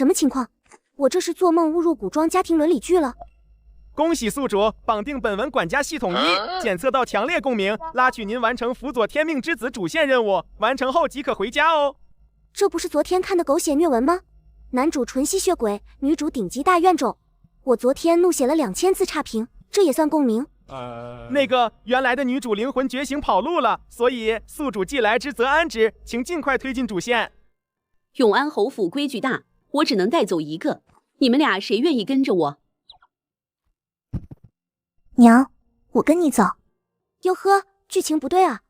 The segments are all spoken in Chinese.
什么情况？我这是做梦误入古装家庭伦理剧了？恭喜宿主绑定本文管家系统1，检测到强烈共鸣，拉取您完成辅佐天命之子主线任务，完成后即可回家哦。这不是昨天看的狗血虐文吗？男主纯吸血鬼，女主顶级大怨种。我昨天怒写了2000字差评，这也算共鸣？那个原来的女主灵魂觉醒跑路了，所以宿主既来之则安之，请尽快推进主线。永安侯府规矩大，我只能带走一个，你们俩谁愿意跟着我？娘，我跟你走。哟呵，剧情不对啊，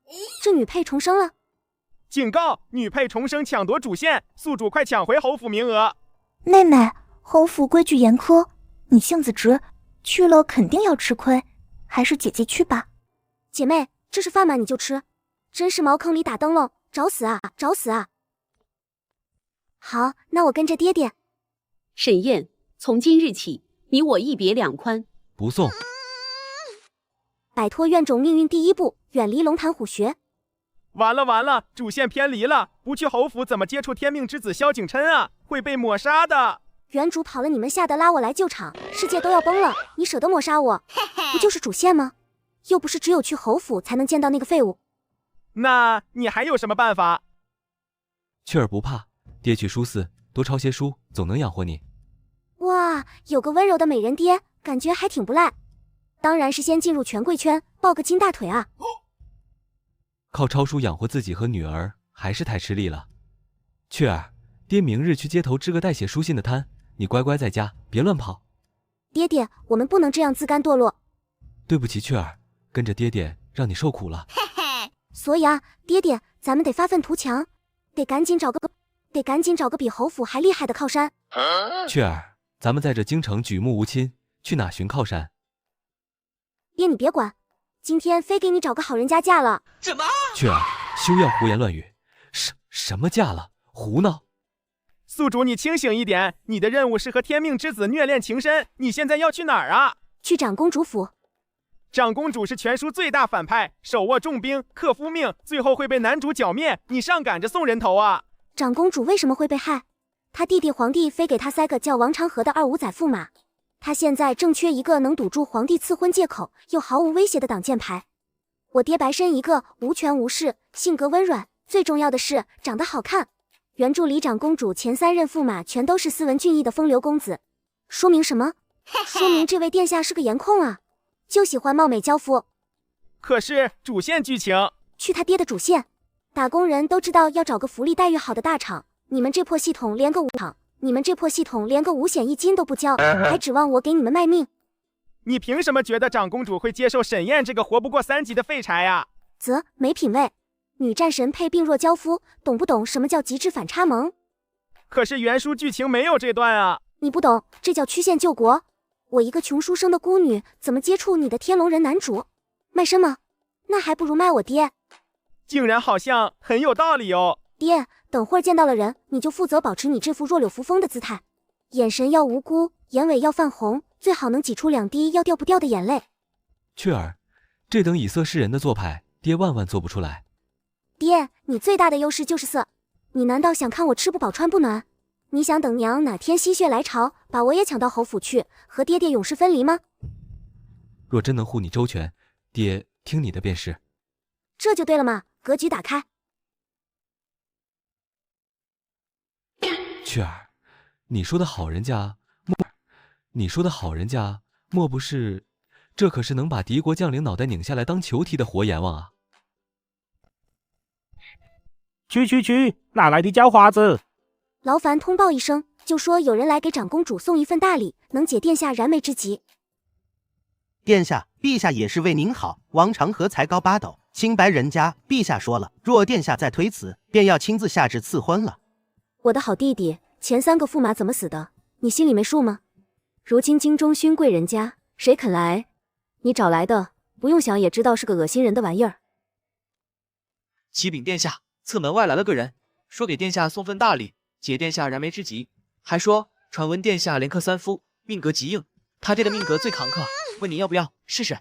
这女配重生了。警告，女配重生抢夺主线，宿主快抢回侯府名额。妹妹，侯府规矩严苛，你性子直，去了肯定要吃亏，还是姐姐去吧。姐妹，这是饭吗？你就吃，真是茅坑里打灯笼，找死啊，找死啊！好，那我跟着爹爹。沈燕，从今日起，你我一别两宽。不送。摆脱怨种命运第一步，远离龙潭虎穴。完了完了，主线偏离了，不去侯府怎么接触天命之子萧景琛啊？会被抹杀的。原主跑了，你们吓得拉我来救场，世界都要崩了，你舍得抹杀我？不就是主线吗？又不是只有去侯府才能见到那个废物。那你还有什么办法？雀儿不怕，爹去书寺多抄些书，总能养活你。哇，有个温柔的美人爹，感觉还挺不赖。当然是先进入权贵圈，抱个金大腿啊！靠抄书养活自己和女儿还是太吃力了。雀儿，爹明日去街头支个代写书信的摊，你乖乖在家，别乱跑。爹爹，我们不能这样自甘堕落。对不起，雀儿，跟着爹爹让你受苦了。所以啊，爹爹，咱们得发愤图强，得赶紧找个比侯府还厉害的靠山。雀儿，咱们在这京城举目无亲，去哪寻靠山？爹，你别管，今天非给你找个好人家嫁了。什么？雀儿，休要胡言乱语。什么嫁了？胡闹！宿主，你清醒一点，你的任务是和天命之子虐恋情深，你现在要去哪儿啊？去长公主府。长公主是全书最大反派，手握重兵，克夫命，最后会被男主剿灭，你上赶着送人头啊！长公主为什么会被害？她弟弟皇帝非给她塞个叫王长河的二五仔驸马，她现在正缺一个能堵住皇帝赐婚借口又毫无威胁的挡箭牌。我爹白身一个，无权无势，性格温软，最重要的是长得好看。原著里长公主前3任驸马全都是斯文俊逸的风流公子，说明什么？说明这位殿下是个颜控啊，就喜欢貌美娇夫。可是主线剧情，去他爹的主线。打工人都知道要找个福利待遇好的大厂，你们这破系统连个五险一金都不交，还指望我给你们卖命？你凭什么觉得长公主会接受沈燕这个活不过3级的废柴呀？啧，没品位。女战神配病弱娇夫，懂不懂什么叫极致反差萌？可是原书剧情没有这段啊。你不懂，这叫曲线救国。我一个穷书生的孤女，怎么接触你的天龙人男主？卖身吗？那还不如卖我爹。竟然好像很有道理哦。爹，等会儿见到了人，你就负责保持你这副弱柳扶风的姿态，眼神要无辜，眼尾要泛红，最好能挤出2滴要掉不掉的眼泪。雀儿，这等以色示人的做派，爹万万做不出来。爹，你最大的优势就是色，你难道想看我吃不饱穿不暖？你想等娘哪天心血来潮，把我也抢到侯府去，和爹爹永世分离吗？若真能护你周全，爹听你的便是。这就对了嘛，格局打开。雀儿，你说的好人家莫不是，这可是能把敌国将领脑袋拧下来当球踢的活阎王啊！去，哪来的叫花子？劳烦通报一声，就说有人来给长公主送一份大礼，能解殿下燃眉之急。殿下，陛下也是为您好。王长河才高8斗，清白人家，陛下说了，若殿下再推辞，便要亲自下旨赐婚了。我的好弟弟，前3个驸马怎么死的？你心里没数吗？如今京中勋贵人家，谁肯来？你找来的，不用想也知道是个恶心人的玩意儿。启禀殿下，侧门外来了个人，说给殿下送份大礼，解殿下燃眉之急，还说传闻殿下连克3夫，命格极硬，他爹的命格最坎坷，问您要不要试试？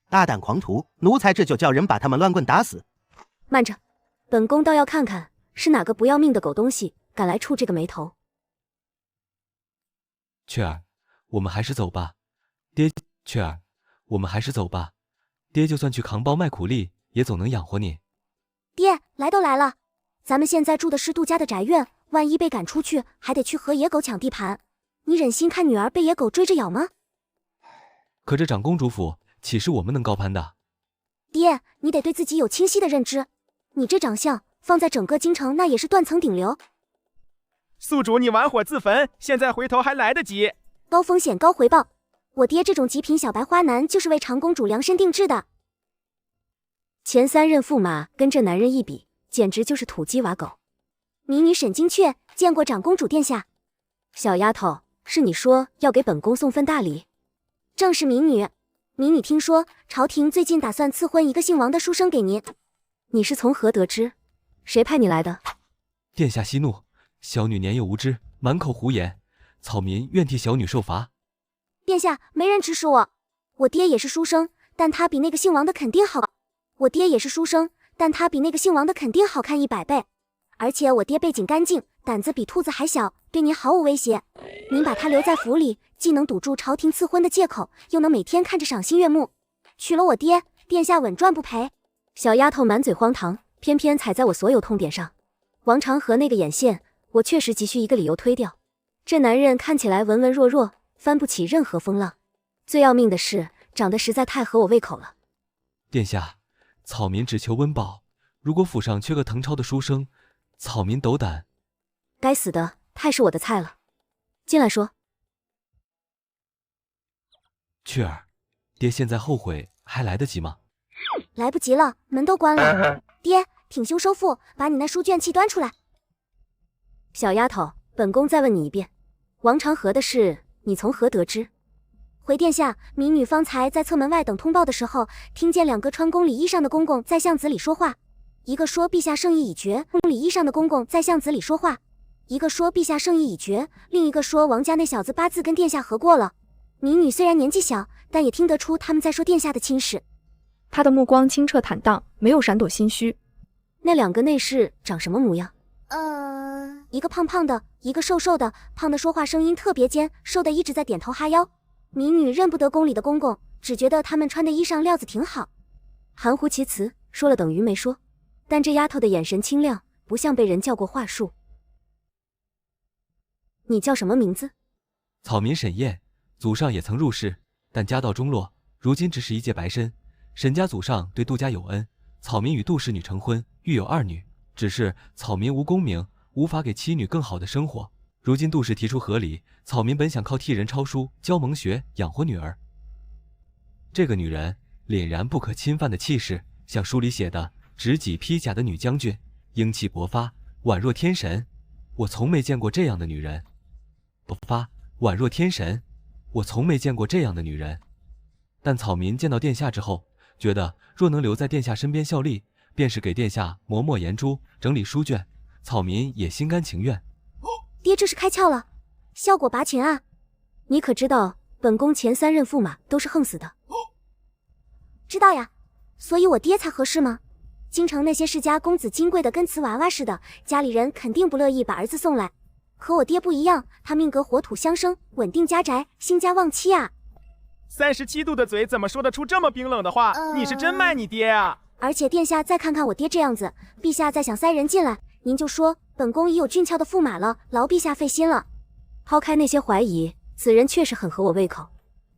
大胆狂徒，奴才这就叫人把他们乱棍打死。慢着，本宫倒要看看是哪个不要命的狗东西敢来触这个眉头。雀儿，我们还是走吧。爹，雀儿，我们还是走吧。爹就算去扛包卖苦力，也总能养活你。爹，来都来了，咱们现在住的是杜家的宅院，万一被赶出去，还得去和野狗抢地盘。你忍心看女儿被野狗追着咬吗？可这长公主府岂是我们能高攀的？爹，你得对自己有清晰的认知。你这长相放在整个京城，那也是断层顶流。宿主，你玩火自焚，现在回头还来得及。高风险高回报，我爹这种极品小白花男就是为长公主量身定制的。前3任驸马跟这男人一比，简直就是土鸡瓦狗。民女沈金雀见过长公主殿下。小丫头，是你说要给本宫送份大礼？正是民女。民女听说朝廷最近打算赐婚一个姓王的书生给您，你是从何得知？谁派你来的？殿下息怒，小女年幼无知，满口胡言，草民愿替小女受罚。殿下，没人指使我。我爹也是书生，但他比那个姓王的肯定好。我爹也是书生，但他比那个姓王的肯定好看100倍。而且我爹背景干净，胆子比兔子还小，对您毫无威胁。您把他留在府里，既能堵住朝廷赐婚的借口，又能每天看着赏心悦目。娶了我爹，殿下稳赚不赔。小丫头满嘴荒唐，偏偏踩在我所有痛点上。王长河那个眼线，我确实急需一个理由推掉。这男人看起来文文弱弱，翻不起任何风浪。最要命的是，长得实在太合我胃口了。殿下，草民只求温饱，如果府上缺个滕超的书生，草民斗胆。该死的，太是我的菜了。进来说。雀儿，爹现在后悔还来得及吗？来不及了，门都关了。爹，挺胸收腹，把你那书卷气端出来。小丫头，本宫再问你一遍，王长河的事你从何得知？回殿下，民女方才在侧门外等通报的时候，听见2个穿宫里衣裳的公公在巷子里说话。一个说陛下圣意已决，里衣裳的公公在巷子里说话；一个说陛下圣意已决，另一个说王家那小子8字跟殿下合过了。民女虽然年纪小，但也听得出他们在说殿下的亲事。他的目光清澈坦荡，没有闪躲心虚。那2个内侍长什么模样？一个胖胖的，一个瘦瘦的。胖的说话声音特别尖，瘦的一直在点头哈腰。民女认不得宫里的公公，只觉得他们穿的衣裳料子挺好。含糊其辞，说了等于没说。但这丫头的眼神清亮，不像被人叫过话术。你叫什么名字？草民沈燕，祖上也曾入仕，但家道中落，如今只是一介白身。沈家祖上对杜家有恩，草民与杜氏女成婚，育有2女。只是草民无功名，无法给妻女更好的生活。如今杜氏提出合理，草民本想靠替人抄书、教蒙学养活女儿。这个女人凛然不可侵犯的气势，像书里写的执戟披甲的女将军，英气勃发，宛若天神。我从没见过这样的女人。勃发，宛若天神，我从没见过这样的女人。但草民见到殿下之后，觉得若能留在殿下身边效力，便是给殿下磨墨研珠、整理书卷，草民也心甘情愿。爹这是开窍了，效果拔群啊！你可知道本宫前3任驸马都是横死的？知道呀，所以我爹才合适吗？京城那些世家公子金贵的跟瓷娃娃似的，家里人肯定不乐意把儿子送来。可我爹不一样，他命格火土相生，稳定家宅，兴家旺妻啊！37度的嘴怎么说得出这么冰冷的话？你是真卖你爹啊！而且殿下再看看我爹这样子，陛下再想塞人进来，您就说本宫已有俊俏的驸马了，劳陛下费心了。抛开那些怀疑，此人确实很合我胃口。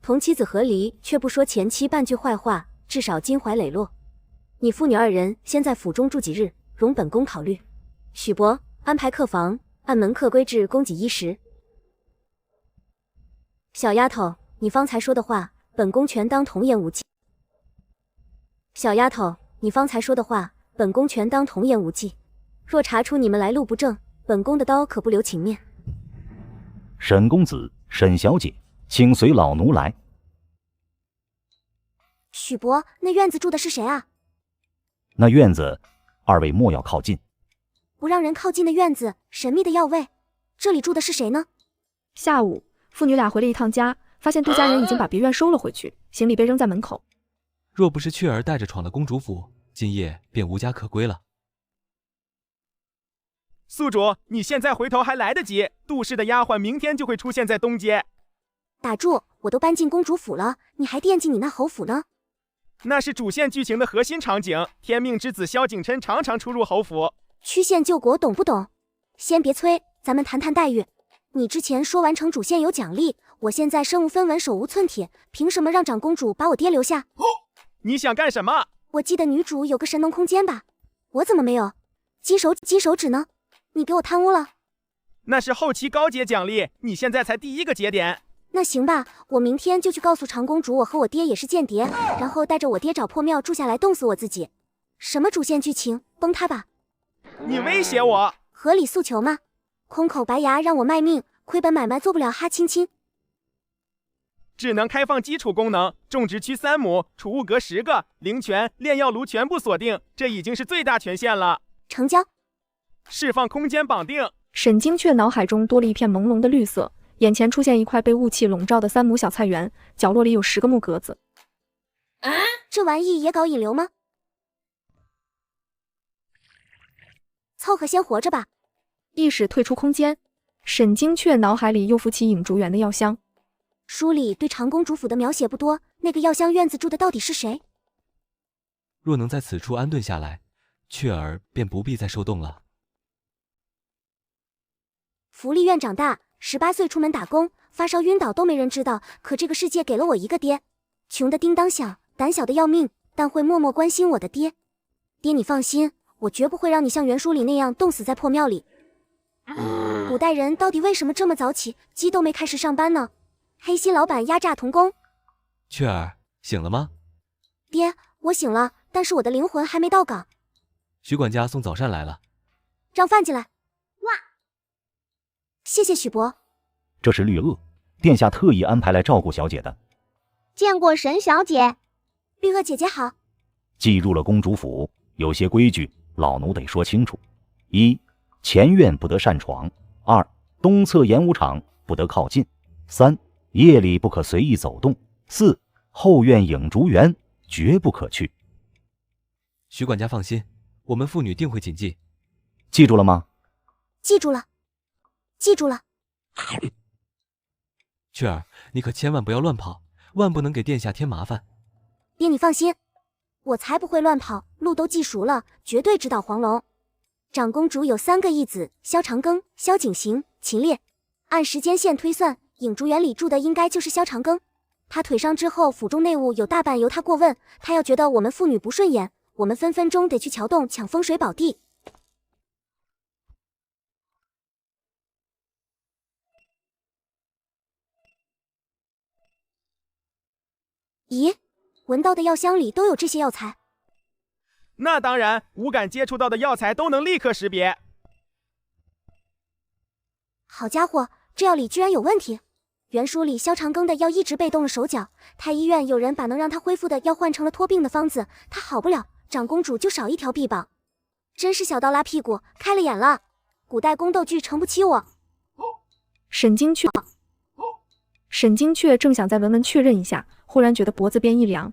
同妻子和离，却不说前妻半句坏话，至少襟怀磊落。你父女2人先在府中住几日，容本宫考虑。许伯，安排客房，按门客规制供给衣食。小丫头，你方才说的话，本宫全当童言无忌。小丫头，你方才说的话，本宫全当童言无忌。若查出你们来路不正，本宫的刀可不留情面。沈公子、沈小姐，请随老奴来。许伯，那院子住的是谁啊？那院子，2位莫要靠近。不让人靠近的院子，神秘的药味，这里住的是谁呢？下午，父女俩回了一趟家，发现杜家人已经把别院收了回去，行李被扔在门口。若不是雀儿带着闯了公主府，今夜便无家可归了。宿主，你现在回头还来得及，杜氏的丫鬟明天就会出现在东街。打住！我都搬进公主府了，你还惦记你那侯府呢？那是主线剧情的核心场景，天命之子萧景琛常常出入侯府。曲线救国，懂不懂？先别催，咱们谈谈待遇。你之前说完成主线有奖励，我现在身无分文，手无寸铁，凭什么让长公主把我爹留下？你想干什么？我记得女主有个神农空间吧？我怎么没有？金手指呢？你给我贪污了？那是后期高阶奖励，你现在才第一个节点。那行吧，我明天就去告诉长公主，我和我爹也是间谍，然后带着我爹找破庙住下来，冻死我自己。什么主线剧情，崩塌吧！你威胁我？合理诉求吗？空口白牙让我卖命，亏本买卖做不了哈亲亲。只能开放基础功能，种植区3亩，储物格10个，灵泉、炼药炉全部锁定，这已经是最大权限了。成交。释放空间绑定。沈精确脑海中多了一片朦胧的绿色，眼前出现一块被雾气笼罩的3亩小菜园，角落里有10个木格子。这玩意也搞引流吗？凑合先活着吧。意识退出空间，沈精确脑海里又浮起影竹园的药香。书里对长公主府的描写不多，那个药香院子住的到底是谁？若能在此处安顿下来，雀儿便不必再受冻了。福利院长大，18岁出门打工，发烧晕倒都没人知道，可这个世界给了我一个爹，穷的叮当响，胆小的要命，但会默默关心我的爹。爹你放心，我绝不会让你像原书里那样冻死在破庙里。古代人到底为什么这么早起，鸡都没开始上班呢？黑心老板压榨童工。雀儿，醒了吗？爹，我醒了，但是我的灵魂还没到岗。许管家送早膳来了。让饭进来。哇！谢谢许伯。这是绿萼，殿下特意安排来照顾小姐的。见过沈小姐。绿萼姐姐好。既入了公主府，有些规矩老奴得说清楚：一、前院不得擅闯；二、东侧演武场不得靠近；三、夜里不可随意走动；四、后院影竹园绝不可去。许管家放心，我们妇女定会谨记。记住了吗？记住了，记住了。雀儿，你可千万不要乱跑，万不能给殿下添麻烦。爹你放心，我才不会乱跑，路都记熟了，绝对直捣黄龙。长公主有3个义子，萧长庚、萧景行、秦烈。按时间线推算，影竹园里住的应该就是萧长庚。他腿伤之后，府中内务有大半由他过问，他要觉得我们妇女不顺眼，我们分分钟得去桥洞抢风水宝地。咦，闻到的药香里都有这些药材？那当然，五感接触到的药材都能立刻识别。好家伙，这药里居然有问题！原书里萧长庚的药一直被动了手脚，太医院有人把能让他恢复的药换成了脱病的方子，他好不了，长公主就少一条臂膀。真是小刀拉屁股，开了眼了。古代宫斗剧撑不起我。沈精确正想再文文确认一下，忽然觉得脖子边一凉。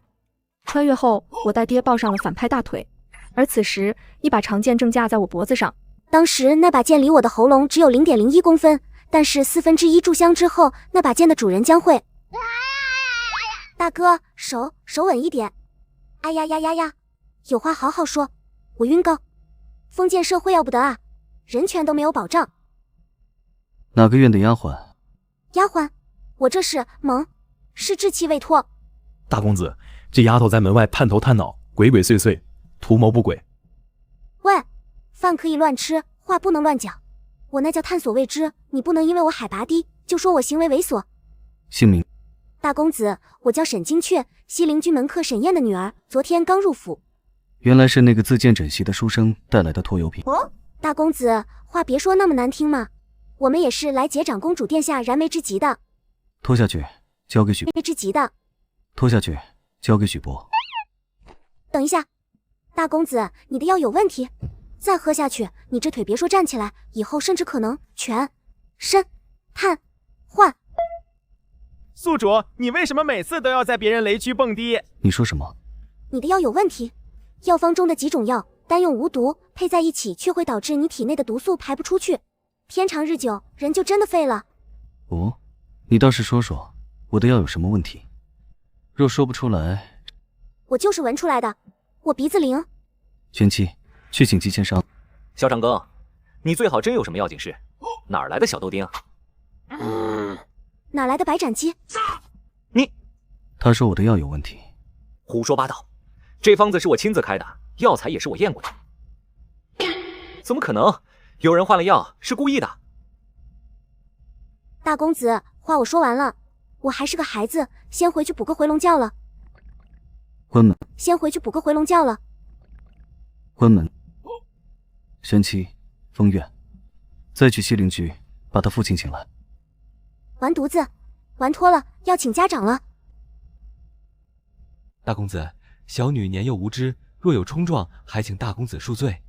穿越后，我带爹抱上了反派大腿，而此时一把长剑正架在我脖子上。当时那把剑离我的喉咙只有 0.01 公分，但是1/4炷香之后，那把剑的主人将会……大哥，手稳一点！哎呀呀呀呀！有话好好说，我晕高。封建社会要不得啊，人权都没有保障。哪个院的丫鬟？丫鬟，我这是是稚气未脱。大公子，这丫头在门外探头探脑，鬼鬼祟祟，图谋不轨。喂，饭可以乱吃，话不能乱讲。我那叫探索未知，你不能因为我海拔低就说我行为猥琐。姓名？大公子，我叫沈精确，西陵居门客沈燕的女儿，昨天刚入府。原来是那个自荐枕席的书生带来的拖油瓶。大公子，话别说那么难听嘛，我们也是来结长公主殿下燃眉之急的。拖下去，交给许。之急的。拖下去，交给许伯。等一下，大公子，你的药有问题，再喝下去，你这腿别说站起来，以后甚至可能全身瘫痪。宿主，你为什么每次都要在别人雷区蹦迪？你说什么？你的药有问题，药方中的几种药单用无毒，配在一起却会导致你体内的毒素排不出去，天长日久，人就真的废了。哦，你倒是说说，我的药有什么问题？若说不出来，我就是闻出来的，我鼻子灵。玄七，去请季千商。肖长庚，你最好真有什么要紧事，哪儿来的小豆丁？哪来的白斩鸡？你，他说我的药有问题。胡说八道！这方子是我亲自开的，药材也是我验过的。怎么可能？有人换了药是故意的。大公子，话我说完了，我还是个孩子，先回去补个回笼觉了。关门。先回去补个回笼觉了。关门。玄七、风月，再去西陵局把他父亲请来。完犊子，玩脱了，要请家长了。大公子，小女年幼无知，若有冲撞，还请大公子恕罪。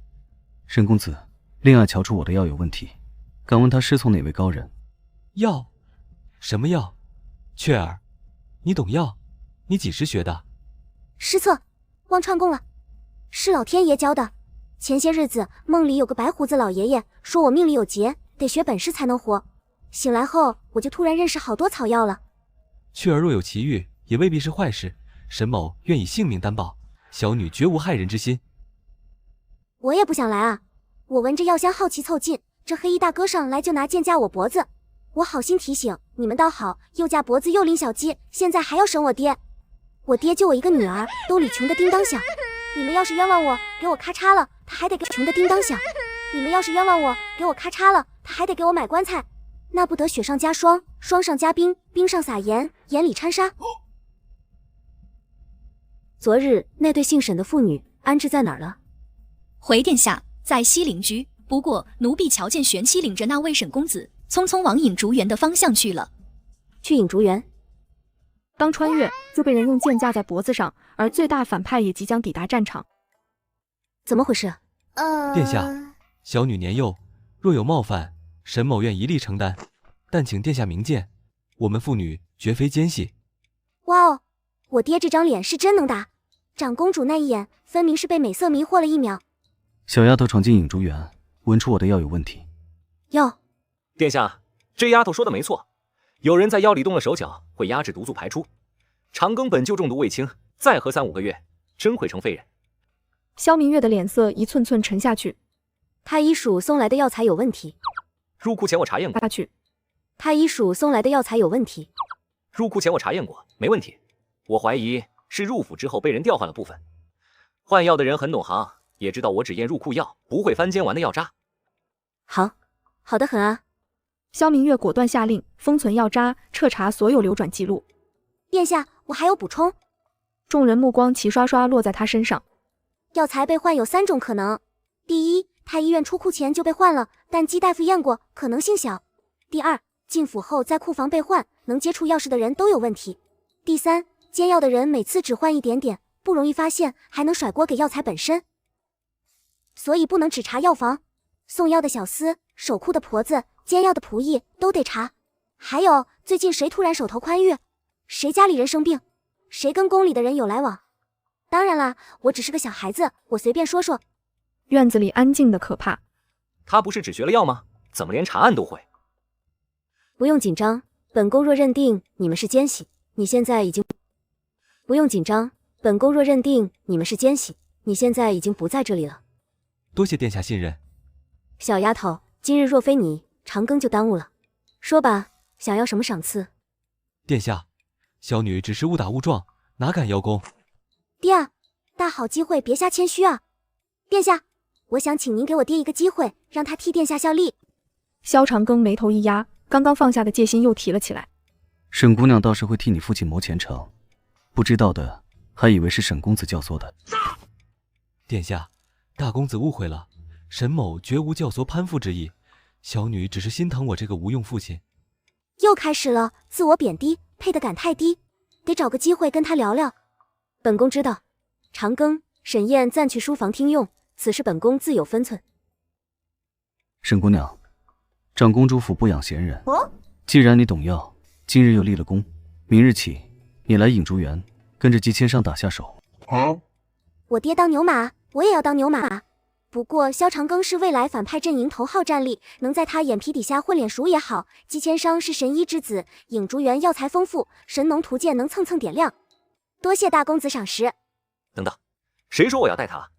沈公子，恋爱瞧出我的药有问题，敢问他师从哪位高人？药？什么药？雀儿，你懂药？你几时学的？失策，忘串供了，是老天爷教的。前些日子梦里有个白胡子老爷爷说我命里有劫，得学本事才能活。醒来后我就突然认识好多草药了。雀儿若有奇遇，也未必是坏事。沈某愿以性命担保，小女绝无害人之心。我也不想来啊，我闻着药香好奇凑近，这黑衣大哥上来就拿剑架我脖子。我好心提醒你们倒好，又架脖子又拎小鸡，现在还要审我爹。我爹就我一个女儿，兜里穷的叮当响。你们要是冤枉我，给我咔嚓了，他还得给穷的叮当响。你们要是冤枉我，给我咔嚓了，他还得给我买棺材。那不得雪上加霜，霜上加冰，冰上撒盐，盐里掺沙。昨日那对姓沈的妇女安置在哪儿了？回殿下，在西陵居。不过奴婢瞧见玄七领着那位沈公子，匆匆往影竹园的方向去了。去影竹园？刚穿越就被人用剑架在脖子上，而最大反派也即将抵达战场。怎么回事？殿下，小女年幼，若有冒犯，沈某愿一力承担，但请殿下明鉴，我们父女绝非奸细。哇哦，我爹这张脸是真能打，长公主那一眼分明是被美色迷惑了一秒。小丫头闯进影竹园，闻出我的药有问题。药？殿下，这丫头说的没错，有人在药里动了手脚，会压制毒素排出。长庚本就中毒未清，再喝3-5个月，真会成废人。萧明月的脸色一寸寸沉下去。太医署送来的药材有问题。入库前我查验过。下去。太医署送来的药材有问题。入库前我查验过，没问题。我怀疑是入府之后被人调换了部分。换药的人很懂行，也知道我只验入库药，不会翻煎完的药渣。好的很啊。萧明月果断下令封存药渣，彻查所有流转记录。殿下，我还有补充。众人目光齐刷刷落在他身上。药材被换有3种可能：第一，太医院出库前就被换了，但姬大夫验过，可能性小；第二，进府后在库房被换，能接触药事的人都有问题；第三，煎药的人每次只换一点点，不容易发现，还能甩锅给药材本身。所以不能只查药房，送药的小厮、守库的婆子、煎药的仆役都得查。还有，最近谁突然手头宽裕，谁家里人生病，谁跟宫里的人有来往。当然啦，我只是个小孩子，我随便说说。院子里安静的可怕。他不是只学了药吗？怎么连查案都会？不用紧张，本宫若认定你们是奸细，你现在已经……不用紧张，本宫若认定你们是奸细，你现在已经不在这里了。多谢殿下信任。小丫头，今日若非你，长庚就耽误了。说吧，想要什么赏赐？殿下，小女只是误打误撞，哪敢邀功？爹，大好机会，别瞎谦虚啊！殿下，我想请您给我爹一个机会，让他替殿下效力。萧长庚眉头一压，刚刚放下的戒心又提了起来。沈姑娘倒是会替你父亲谋前程，不知道的还以为是沈公子教唆的。殿下，大公子误会了，沈某绝无教唆攀附之意，小女只是心疼我这个无用父亲。又开始了，自我贬低，配得感太低，得找个机会跟他聊聊。本宫知道，长庚、沈燕暂去书房听用，此事本宫自有分寸。沈姑娘，长公主府不养闲人。既然你懂药，今日又立了功，明日起你来影竹园，跟着姬千上打下手。我爹当牛马，我也要当牛马。不过萧长庚是未来反派阵营头号战力，能在他眼皮底下混脸熟也好。姬千商是神医之子，影竹园药材丰富，神农图鉴能蹭蹭点亮。多谢大公子赏识。等等，谁说我要带他？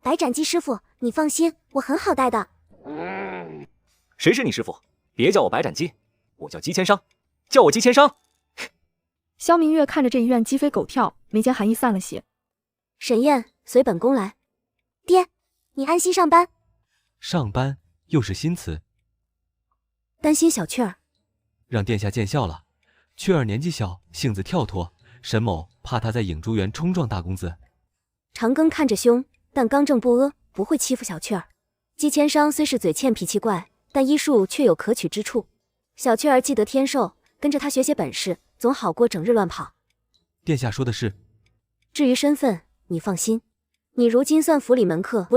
白斩鸡师傅，你放心，我很好带的。谁是你师傅？别叫我白斩鸡，我叫姬千商，叫我姬千商。萧明月看着这一院鸡飞狗跳，眉间寒意散了些。沈燕，随本宫来。爹，你安心上班。上班又是新词。担心小雀儿，让殿下见笑了。雀儿年纪小，性子跳脱，沈某怕她在影竹园冲撞大公子。长庚看着凶，但刚正不阿，不会欺负小雀儿。姬千商虽是嘴欠脾气怪，但医术却有可取之处。小雀儿既得天授，跟着他学些本事，总好过整日乱跑。殿下说的是。至于身份，你放心，你如今算府里门客，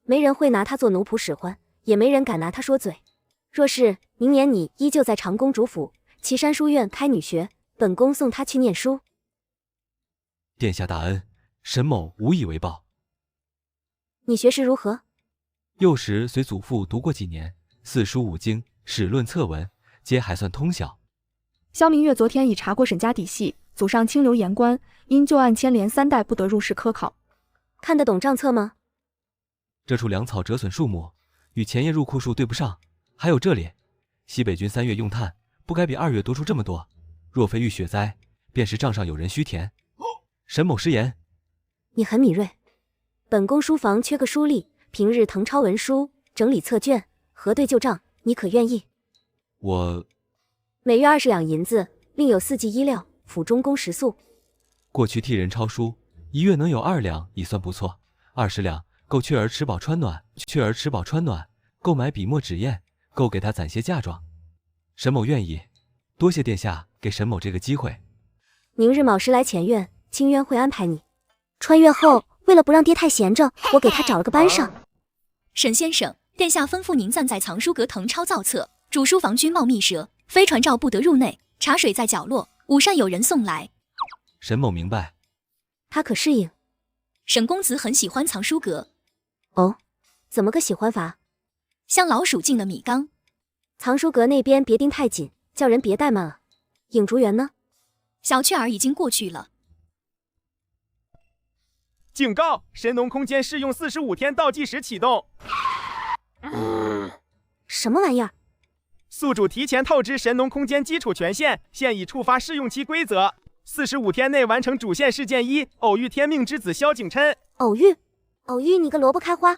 没人会拿他做奴仆使唤，也没人敢拿他说嘴。若是明年你依旧在长公主府岐山书院开女学，本宫送他去念书。殿下大恩，沈某无以为报。你学识如何？幼时随祖父读过几年，四书五经、史论策文，皆还算通晓。萧明月昨天已查过沈家底细，祖上清流言官，因旧案牵连3代不得入仕科考。看得懂账册吗？这处粮草折损数目与前夜入库数对不上，还有这里，西北军3月用炭，不该比2月多出这么多。若非遇雪灾，便是账上有人虚填。沈某失言。你很敏锐。本宫书房缺个书吏，平日誊抄文书，整理册卷，核对旧账，你可愿意？我每月20两银子，另有4季衣料，府中供食宿。过去替人抄书，1月能有2两已算不错，20两够雀儿吃饱穿暖，购买笔墨纸砚，够给他攒些嫁妆。沈某愿意，多谢殿下给沈某这个机会。明日卯时来前院，清渊会安排你。穿越后，为了不让爹太闲着，我给他找了个班上。沈先生，殿下吩咐您暂在藏书阁誊抄造册，主书房军贸密舌，非传召不得入内。茶水在角落，午膳有人送来。沈某明白。他可适应。沈公子很喜欢藏书阁。哦，怎么个喜欢法？像老鼠进了米缸。藏书阁那边别盯太紧，叫人别怠慢了。影竹园呢？小雀儿已经过去了。警告！神农空间试用45天倒计时启动。什么玩意儿？宿主提前透支神农空间基础权限，现已触发试用期规则。45天内完成主线事件1，偶遇天命之子萧景琛。偶遇你个萝卜开花！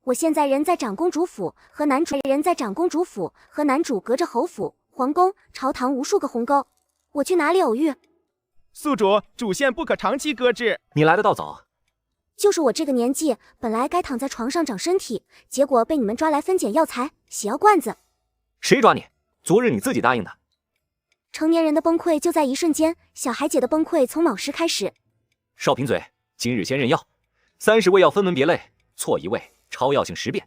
我现在人在长公主府，和男主隔着侯府、皇宫、朝堂无数个鸿沟，我去哪里偶遇？宿主，主线不可长期搁置。你来得倒早。就是我这个年纪，本来该躺在床上长身体，结果被你们抓来分拣药材、洗药罐子。谁抓你？昨日你自己答应的。成年人的崩溃就在一瞬间，小孩姐的崩溃从卯时开始。少贫嘴，今日先认药，30味药分门别类，错一味超药性10变。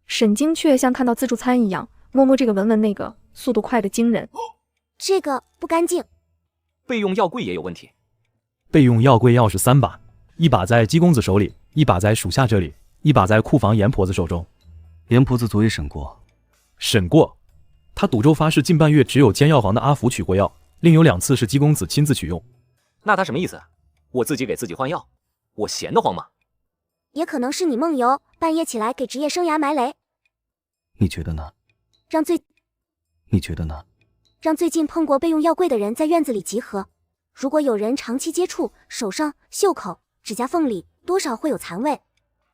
沈精却像看到自助餐一样，摸摸这个闻闻那个，速度快得惊人。这个不干净。备用药柜也有问题。备用药柜钥匙3把，1把在姬公子手里，1把在属下这里，1把在库房严婆子手中。严婆子昨夜审过。审过？他赌咒发誓近半月只有煎药房的阿福取过药，另有2次是姬公子亲自取用。那他什么意思？我自己给自己换药，我闲得慌吗？也可能是你梦游，半夜起来给职业生涯埋雷。你觉得呢？你觉得呢？让最近碰过备用药柜的人在院子里集合。如果有人长期接触，手上、袖口、指甲缝里多少会有残味。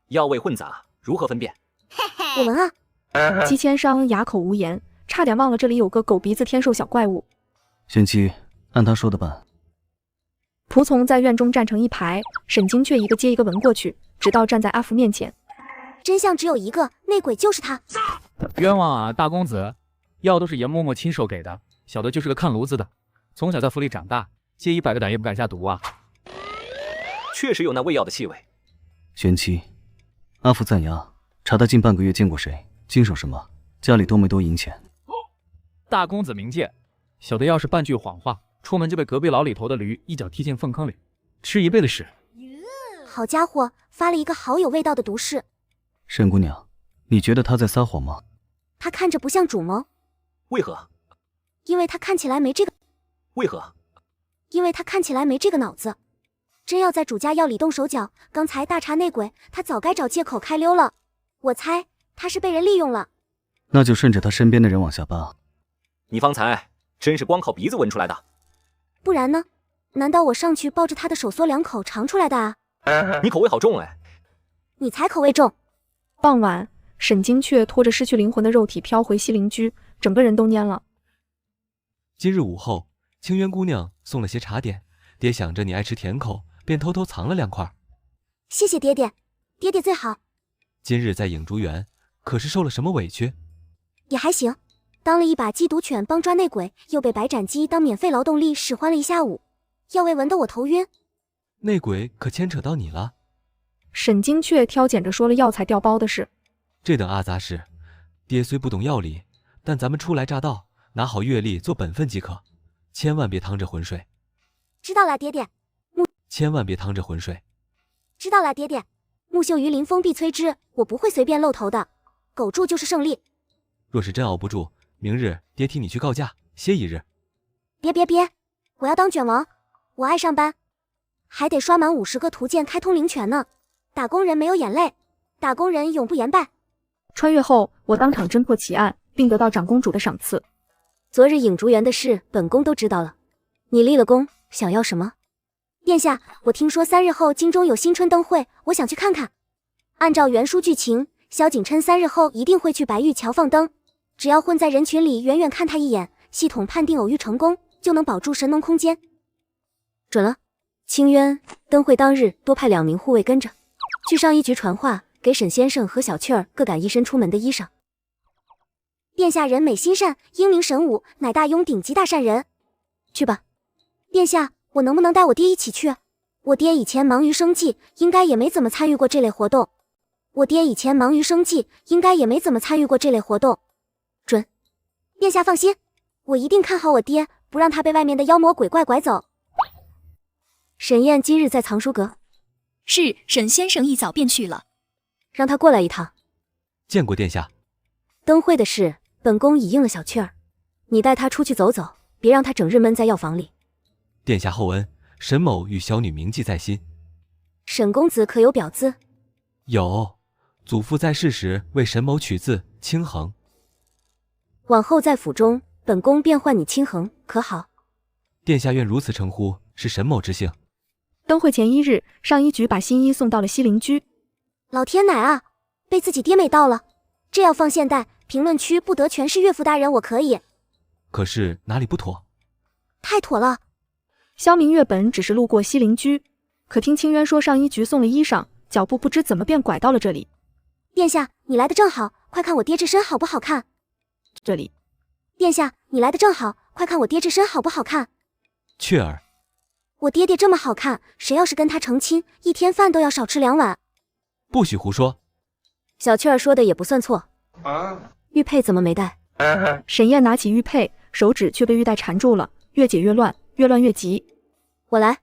药味混杂，如何分辨？我闻啊！姬千商哑口无言，差点忘了这里有个狗鼻子天兽小怪物。玄机，按他说的办。仆从在院中站成一排，沈精却一个接一个闻过去，直到站在阿福面前。真相只有一个，内鬼就是他。冤枉啊，大公子！药都是严嬷嬷亲手给的，小的就是个看炉子的，从小在府里长大，接100个胆也不敢下毒啊。确实有那喂药的气味。玄机，阿福在衙，查他近半个月见过谁，经手什么，家里多没多银钱。大公子明鉴，小的要是半句谎话，出门就被隔壁老李头的驴一脚踢进粪坑里，吃1辈子屎。好家伙，发了一个好有味道的毒誓。沈姑娘，你觉得他在撒谎吗？他看着不像主谋。为何？因为他看起来没这个。为何？因为他看起来没这个脑子。真要在主家要里动手脚，刚才大查内鬼，他早该找借口开溜了。我猜他是被人利用了。那就顺着他身边的人往下扒。你方才真是光靠鼻子闻出来的？不然呢？难道我上去抱着他的手嗦两口尝出来的啊？你口味好重哎！你才口味重。傍晚，沈金雀拖着失去灵魂的肉体飘回西陵居，整个人都蔫了。今日午后，清渊姑娘送了些茶点，爹想着你爱吃甜口，便偷偷藏了2块。谢谢爹爹，爹爹最好。今日在影竹园，可是受了什么委屈？也还行，当了一把缉毒犬帮抓内鬼，又被白斩鸡当免费劳动力使唤了一下午，药味闻得我头晕。内鬼可牵扯到你了？沈金雀挑拣着说了药材调包的事。这等阿杂事，爹虽不懂药理，但咱们初来乍到，拿好阅历做本分即可，千万别趟着浑水。知道了，爹爹。千万别趟着浑水。知道了，爹爹。木秀于林，风必摧之，我不会随便露头的。苟住就是胜利。若是真熬不住，明日爹替你去告假，歇一日。别，我要当卷王，我爱上班，还得刷满50个图鉴开通灵泉呢。打工人没有眼泪，打工人永不言败。穿越后，我当场侦破奇案，并得到长公主的赏赐。昨日影竹园的事，本宫都知道了。你立了功，想要什么？殿下，我听说3日后京中有新春灯会，我想去看看。按照原书剧情，萧景琛3日后一定会去白玉桥放灯，只要混在人群里远远看他一眼，系统判定偶遇成功，就能保住神农空间。准了。清渊，灯会当日多派2名护卫跟着，去上衣局传话，给沈先生和小雀儿各赶一身出门的衣裳。殿下人美心善，英明神武，乃大雍顶级大善人。去吧。殿下，我能不能带我爹一起去？我爹以前忙于生计，应该也没怎么参与过这类活动。准。殿下放心，我一定看好我爹，不让他被外面的妖魔鬼怪拐走。沈燕今日在藏书阁。是，沈先生一早便去了。让他过来一趟。见过殿下。灯会的事，本宫已应了小雀儿，你带他出去走走，别让他整日闷在药房里。殿下厚恩，沈某与小女铭记在心。沈公子可有表字？有，祖父在世时为沈某取字清衡。往后在府中，本宫便唤你清衡，可好？殿下愿如此称呼，是沈某之幸。灯会前1日，上衣局把新衣送到了西陵居。老天奶啊，被自己爹美到了！这要放现代，评论区不得全是岳父大人，我可以。可是哪里不妥？太妥了。萧明月本只是路过西陵居，可听清渊说上衣局送了衣裳，脚步不知怎么便拐到了这里。殿下，你来的正好，快看我爹这身好不好看？这里。殿下，你来的正好，快看我爹这身好不好看？雀儿。我爹爹这么好看，谁要是跟他成亲，一天饭都要少吃2碗。不许胡说。小雀儿说的也不算错。玉佩怎么没带？沈燕拿起玉佩，手指却被玉带缠住了，越解越乱，越乱越急。我来。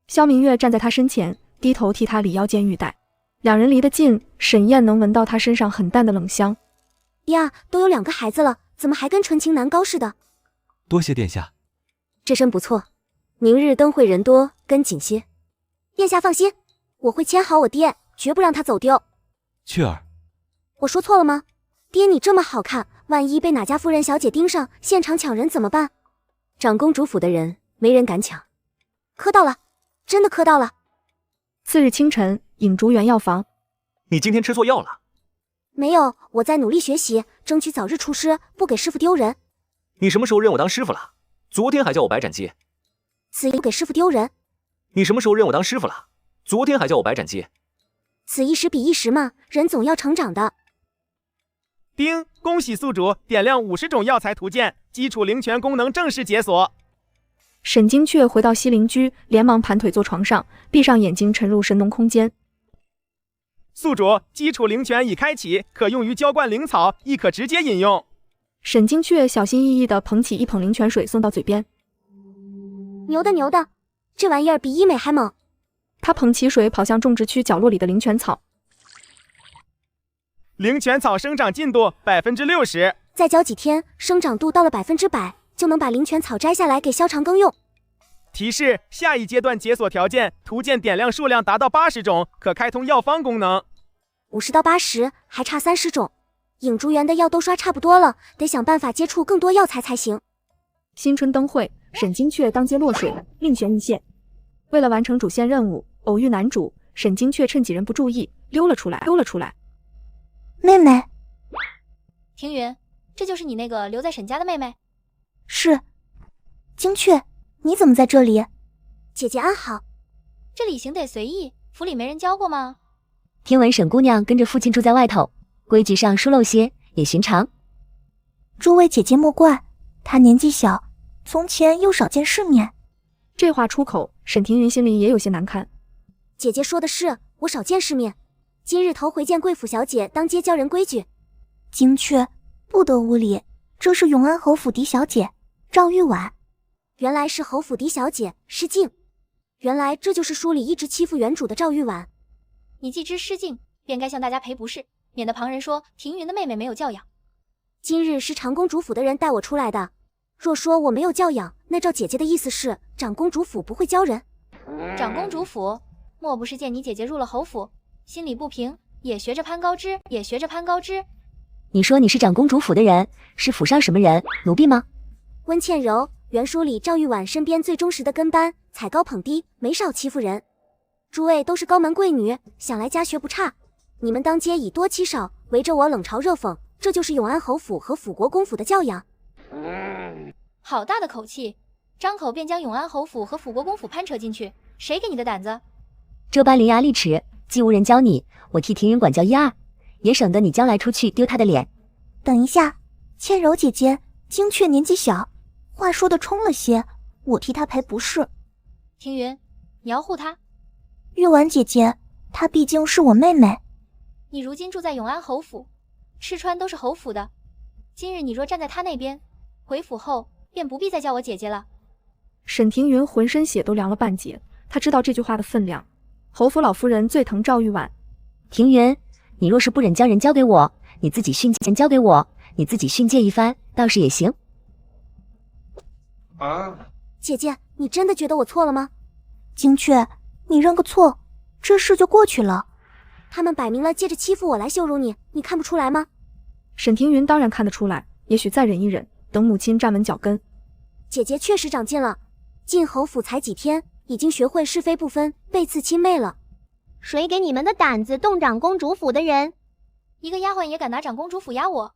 萧明月站在他身前，低头替他理腰间玉带。2人离得近，沈燕能闻到他身上很淡的冷香。呀，都有2个孩子了，怎么还跟纯情男高似的？多谢殿下。这身不错，明日灯会人多，跟紧些。殿下放心，我会牵好我爹，绝不让他走丢。雀儿。我说错了吗？爹你这么好看，万一被哪家夫人小姐盯上，现场抢人怎么办？长公主府的人没人敢抢。磕到了，真的磕到了。次日清晨，影竹园药房。你今天吃错药了？没有，我在努力学习，争取早日出师，不给师傅丢人。你什么时候认我当师傅了？昨天还叫我白斩鸡。此一不给师傅丢人。你什么时候认我当师傅了？昨天还叫我白斩鸡。此一时彼一时嘛，人总要成长的。丁，恭喜宿主点亮50种药材图鉴，基础灵泉功能正式解锁。沈金雀回到西陵居，连忙盘腿坐床上，闭上眼睛沉入神农空间。宿主，基础灵泉已开启，可用于浇灌灵草，亦可直接饮用。沈金雀小心翼翼地捧起一捧灵泉水送到嘴边。牛的，这玩意儿比医美还猛。他捧起水跑向种植区角落里的灵泉草。灵泉草生长进度60%，再浇几天，生长度到了100%，就能把灵泉草摘下来给萧长耕用。提示：下一阶段解锁条件，图鉴点亮数量达到80种，可开通药方功能。50到80，还差30种。影竹园的药都刷差不多了，得想办法接触更多药材才行。新春灯会，沈金雀当街落水，另悬一线。为了完成主线任务，偶遇男主，沈金雀趁几人不注意溜了出来。妹妹，庭云，这就是你那个留在沈家的妹妹？是。金雀，你怎么在这里？姐姐安好。这礼行得随意，府里没人教过吗？听闻沈姑娘跟着父亲住在外头，规矩上疏漏些也寻常。诸位姐姐莫怪，她年纪小，从前又少见世面。这话出口，沈庭云心里也有些难堪。姐姐说的是，我少见世面。今日头回见贵府小姐，当街教人规矩。金雀，不得无礼，这是永安侯府嫡小姐赵玉婉。原来是侯府嫡小姐，失敬。原来这就是书里一直欺负原主的赵玉婉。你既知失敬，便该向大家赔不是，免得旁人说庭云的妹妹没有教养。今日是长公主府的人带我出来的，若说我没有教养，那赵姐姐的意思是长公主府不会教人。长公主府，莫不是见你姐姐入了侯府，心里不平，也学着攀高枝？你说你是长公主府的人，是府上什么人？奴婢吗？温倩柔，原书里赵玉婉身边最忠实的跟班，踩高捧低，没少欺负人。诸位都是高门贵女，想来家学不差。你们当街以多欺少，围着我冷嘲热讽，这就是永安侯府和辅国公府的教养。好大的口气，张口便将永安侯府和辅国公府攀扯进去，谁给你的胆子？这般伶牙俐齿，既无人教你，我替庭云管教一二，也省得你将来出去丢他的脸。等一下，倩柔姐姐，金雀年纪小，话说的冲了些，我替她赔不是。庭云，你要护她。玉婉姐姐，她毕竟是我妹妹。你如今住在永安侯府，吃穿都是侯府的。今日你若站在她那边，回府后便不必再叫我姐姐了。沈庭云浑身血都凉了半截，他知道这句话的分量。侯府老夫人最疼赵玉婉。庭云，你若是不忍将人交给我，你自己训诫交给我，你自己训诫一番，倒是也行。姐姐，你真的觉得我错了吗？金雀，你认个错，这事就过去了。他们摆明了借着欺负我来羞辱你，你看不出来吗？沈庭云当然看得出来，也许再忍一忍，等母亲站稳脚跟。姐姐确实长进了，进侯府才几天，已经学会是非不分，背刺亲妹了。谁给你们的胆子动长公主府的人？一个丫鬟也敢拿长公主府压我？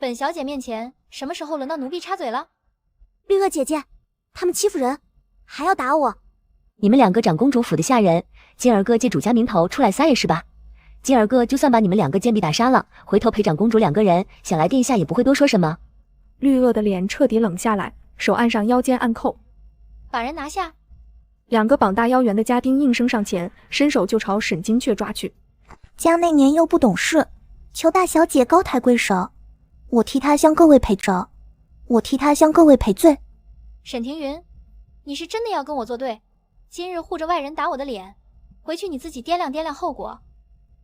本小姐面前，什么时候轮到奴婢插嘴了？绿萼姐姐，他们欺负人，还要打我。你们两个长公主府的下人，今儿个借主家名头出来撒野是吧？今儿个就算把你们两个贱婢打杀了，回头陪长公主两个人，想来殿下也不会多说什么。绿萼的脸彻底冷下来，手按上腰间暗扣，把人拿下。两个膀大腰圆的家丁应声上前，伸手就朝沈金雀抓去。家内年幼不懂事，求大小姐高抬贵手，我替她向各位赔罪。沈庭云，你是真的要跟我作对？今日护着外人打我的脸，回去你自己掂量掂量后果。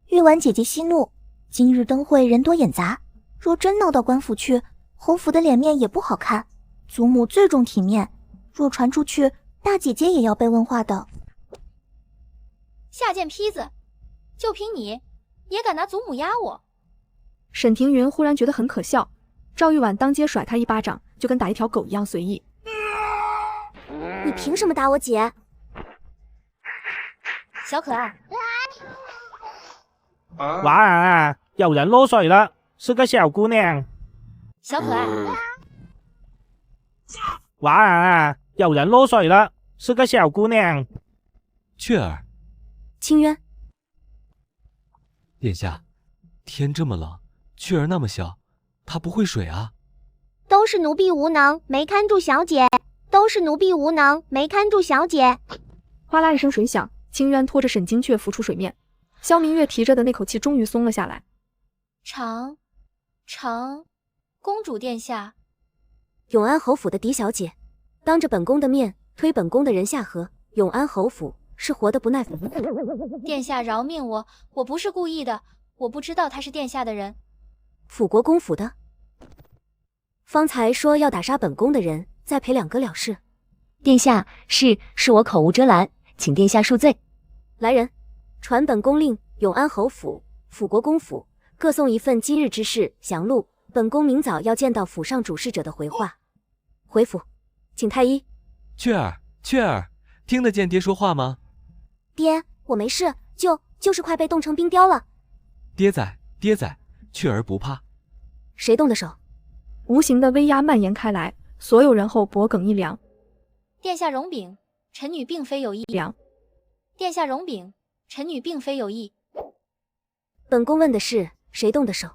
玉婉姐姐息怒，今日灯会人多眼杂，若真闹到官府去，侯府的脸面也不好看。祖母最重体面，若传出去，大姐姐也要被问话的。下贱坯子，就凭你也敢拿祖母压我？沈庭云忽然觉得很可笑，赵玉婉当街甩他一巴掌，就跟打一条狗一样随意。你凭什么打我姐？小可爱。婉儿，有人落水了，是个小姑娘。小可爱。婉儿，有人落水了，是个小姑娘。雀儿。清渊。殿下，天这么冷，雀儿那么小，她不会水啊。都是奴婢无能，没看住小姐。哗啦一声水响，清渊拖着沈金雀浮出水面。萧明月提着的那口气终于松了下来。长公主殿下，永安侯府的嫡小姐，当着本宫的面推本宫的人下河。永安侯府是活得不耐烦。殿下饶命我不是故意的，我不知道他是殿下的人。辅国公府的？方才说要打杀本宫的人，再赔2个了事。殿下，是我口无遮拦，请殿下恕罪。来人，传本宫令，永安侯府、辅国公府各送一份今日之事详录。本宫明早要见到府上主事者的回话。回府，请太医。雀儿，听得见爹说话吗？爹，我没事，就是快被冻成冰雕了。爹在，雀儿不怕。谁动的手？无形的威压蔓延开来，所有人后脖梗一凉。殿下容禀，臣女并非有意。殿下容禀，臣女并非有意。本宫问的是谁动的手？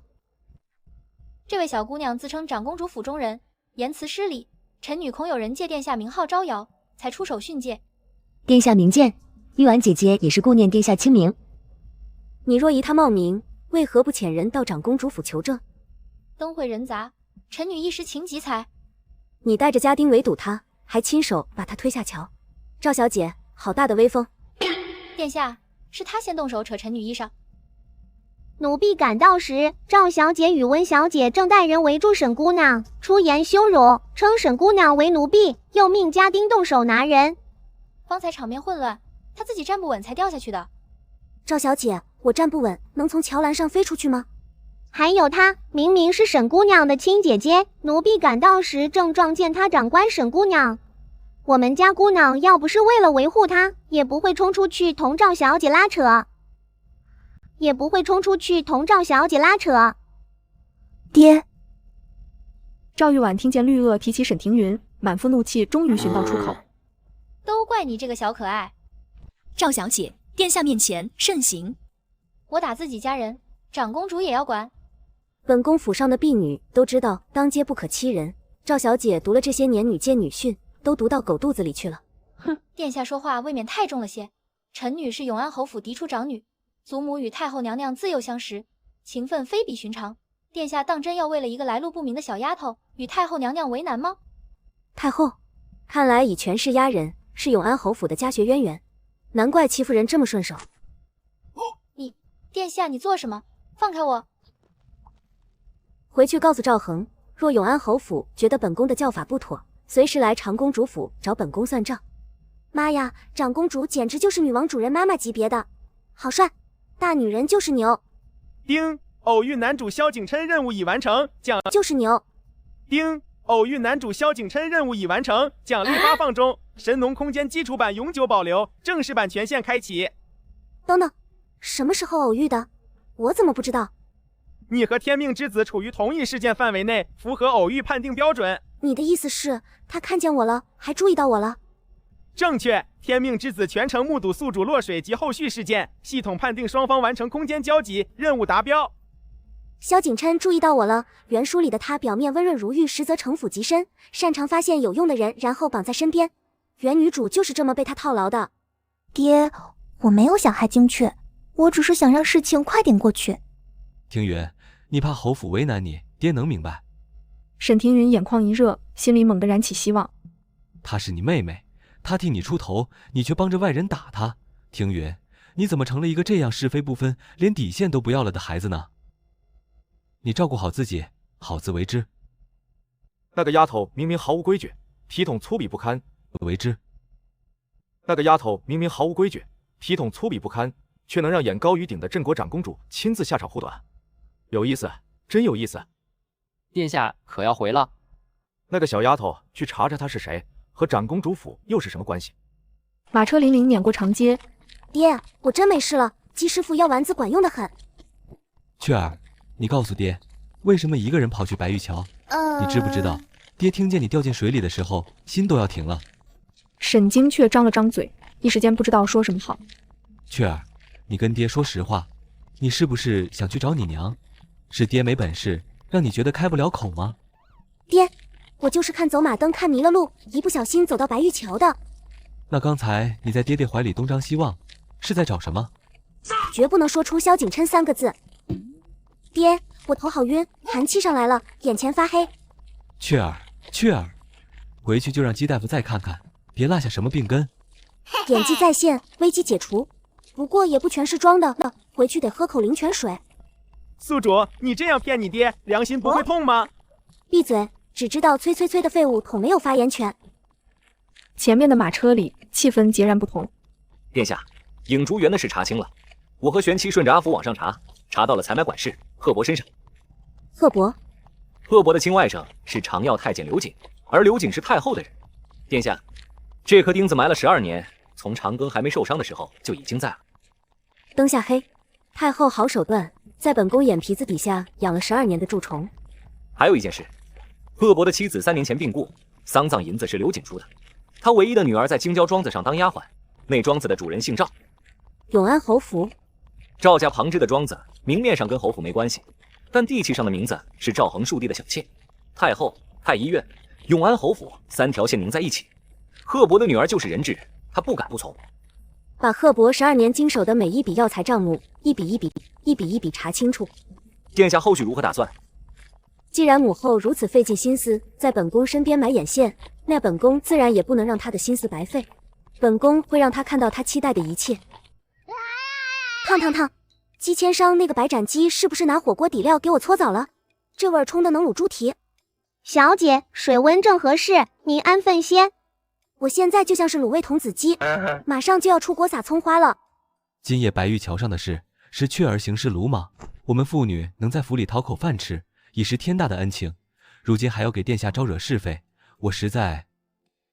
这位小姑娘自称长公主府中人，言辞失礼，臣女恐有人借殿下名号招摇，才出手训诫。殿下明鉴，玉婉姐姐也是顾念殿下清明。你若疑她冒名，为何不遣人到长公主府求证？灯会人杂，臣女一时情急才。你带着家丁围堵她，还亲手把她推下桥。赵小姐，好大的威风！殿下，是他先动手扯臣女衣裳。奴婢赶到时，赵小姐与温小姐正带人围住沈姑娘，出言羞辱，称沈姑娘为奴婢，又命家丁动手拿人。方才场面混乱，她自己站不稳才掉下去的。赵小姐，我站不稳，能从桥栏上飞出去吗？还有她，明明是沈姑娘的亲姐姐，奴婢赶到时正撞见她长官沈姑娘。我们家姑娘要不是为了维护她，也不会冲出去同赵小姐拉扯。爹。赵玉婉听见绿萼提起沈庭云，满腹怒气终于寻到出口。都怪你这个小可爱。赵小姐，殿下面前慎行。我打自己家人，长公主也要管。本宫府上的婢女都知道当街不可欺人，赵小姐读了这些年女诫女训，都读到狗肚子里去了。哼，殿下说话未免太重了些。臣女是永安侯府嫡出长女，祖母与太后娘娘自幼相识，情分非比寻常。殿下当真要为了一个来路不明的小丫头与太后娘娘为难吗？太后，看来以权势压人是永安侯府的家学渊源，难怪欺负人这么顺手。殿下，你做什么？放开我！回去告诉赵恒，若永安侯府觉得本宫的教法不妥，随时来长公主府找本宫算账。妈呀，长公主简直就是女王主人妈妈级别的，好帅！大女人就是牛。丁，偶遇男主萧景琛任务已完成，奖就是牛。丁，偶遇男主萧景琛任务已完成，奖励发放中。神农空间基础版永久保留，正式版权限开启。等等，什么时候偶遇的？我怎么不知道？你和天命之子处于同一事件范围内，符合偶遇判定标准。你的意思是，他看见我了，还注意到我了？正确，天命之子全程目睹宿主落水及后续事件，系统判定双方完成空间交集，任务达标。萧景琛注意到我了，原书里的他表面温润如玉，实则城府极深，擅长发现有用的人，然后绑在身边。原女主就是这么被他套牢的。爹，我没有想害精确，我只是想让事情快点过去。庭云，你怕侯府为难你，爹能明白。沈庭云眼眶一热，心里猛地燃起希望。她是你妹妹，她替你出头，你却帮着外人打她。庭云，你怎么成了一个这样是非不分，连底线都不要了的孩子呢？你照顾好自己，好自为之。那个丫头明明毫无规矩，体统粗鄙不堪，为之。那个丫头明明毫无规矩，体统粗鄙不堪，却能让眼高于顶的镇国长公主亲自下场护短，有意思，真有意思。殿下可要回了？那个小丫头去查查她是谁，和长公主府又是什么关系？马车辚辚碾过长街。爹，我真没事了，姬师傅药丸子管用的很。雀儿，你告诉爹，为什么一个人跑去白玉桥？你知不知道，爹听见你掉进水里的时候，心都要停了。沈晶却张了张嘴，一时间不知道说什么好。雀儿，你跟爹说实话，你是不是想去找你娘？是爹没本事，让你觉得开不了口吗？爹，我就是看走马灯看迷了路，一不小心走到白玉桥的。那刚才你在爹爹怀里东张西望，是在找什么？绝不能说出萧景琛3个字。爹，我头好晕，寒气上来了，眼前发黑。雀儿，回去就让姬大夫再看看，别落下什么病根。演技再现，危机解除。不过也不全是装的，回去得喝口灵泉水。宿主，你这样骗你爹，良心不会痛吗？闭嘴，只知道催催催的废物桶没有发言权。前面的马车里气氛截然不同。殿下，影竹园的事查清了，我和玄七顺着阿福往上查到了采买管事贺伯身上。贺伯的亲外甥是长药太监刘瑾，而刘瑾是太后的人。殿下，这颗钉子埋了12年，从长庚还没受伤的时候就已经在了。灯下黑，太后好手段，在本宫眼皮子底下养了12年的蛀虫。还有一件事，贺伯的妻子3年前病故，丧葬银子是刘瑾出的，他唯一的女儿在京郊庄子上当丫鬟，那庄子的主人姓赵，永安侯府。赵家旁支的庄子，明面上跟侯府没关系，但地契上的名字是赵恒庶弟的小妾。太后、太医院、永安侯府3条线拧在一起，贺伯的女儿就是人质，他不敢不从。把贺伯12年经手的每一笔药材账目一笔一笔查清楚。殿下后续如何打算？既然母后如此费尽心思在本宫身边买眼线，那本宫自然也不能让她的心思白费。本宫会让她看到她期待的一切。烫！鸡千商那个白斩鸡是不是拿火锅底料给我搓澡了？这味儿冲的能卤猪蹄。小姐，水温正合适，您安分些。我现在就像是卤味童子鸡，马上就要出锅撒葱花了。今夜白玉桥上的事是雀儿行事鲁莽，我们妇女能在府里讨口饭吃，已是天大的恩情，如今还要给殿下招惹是非，我实在……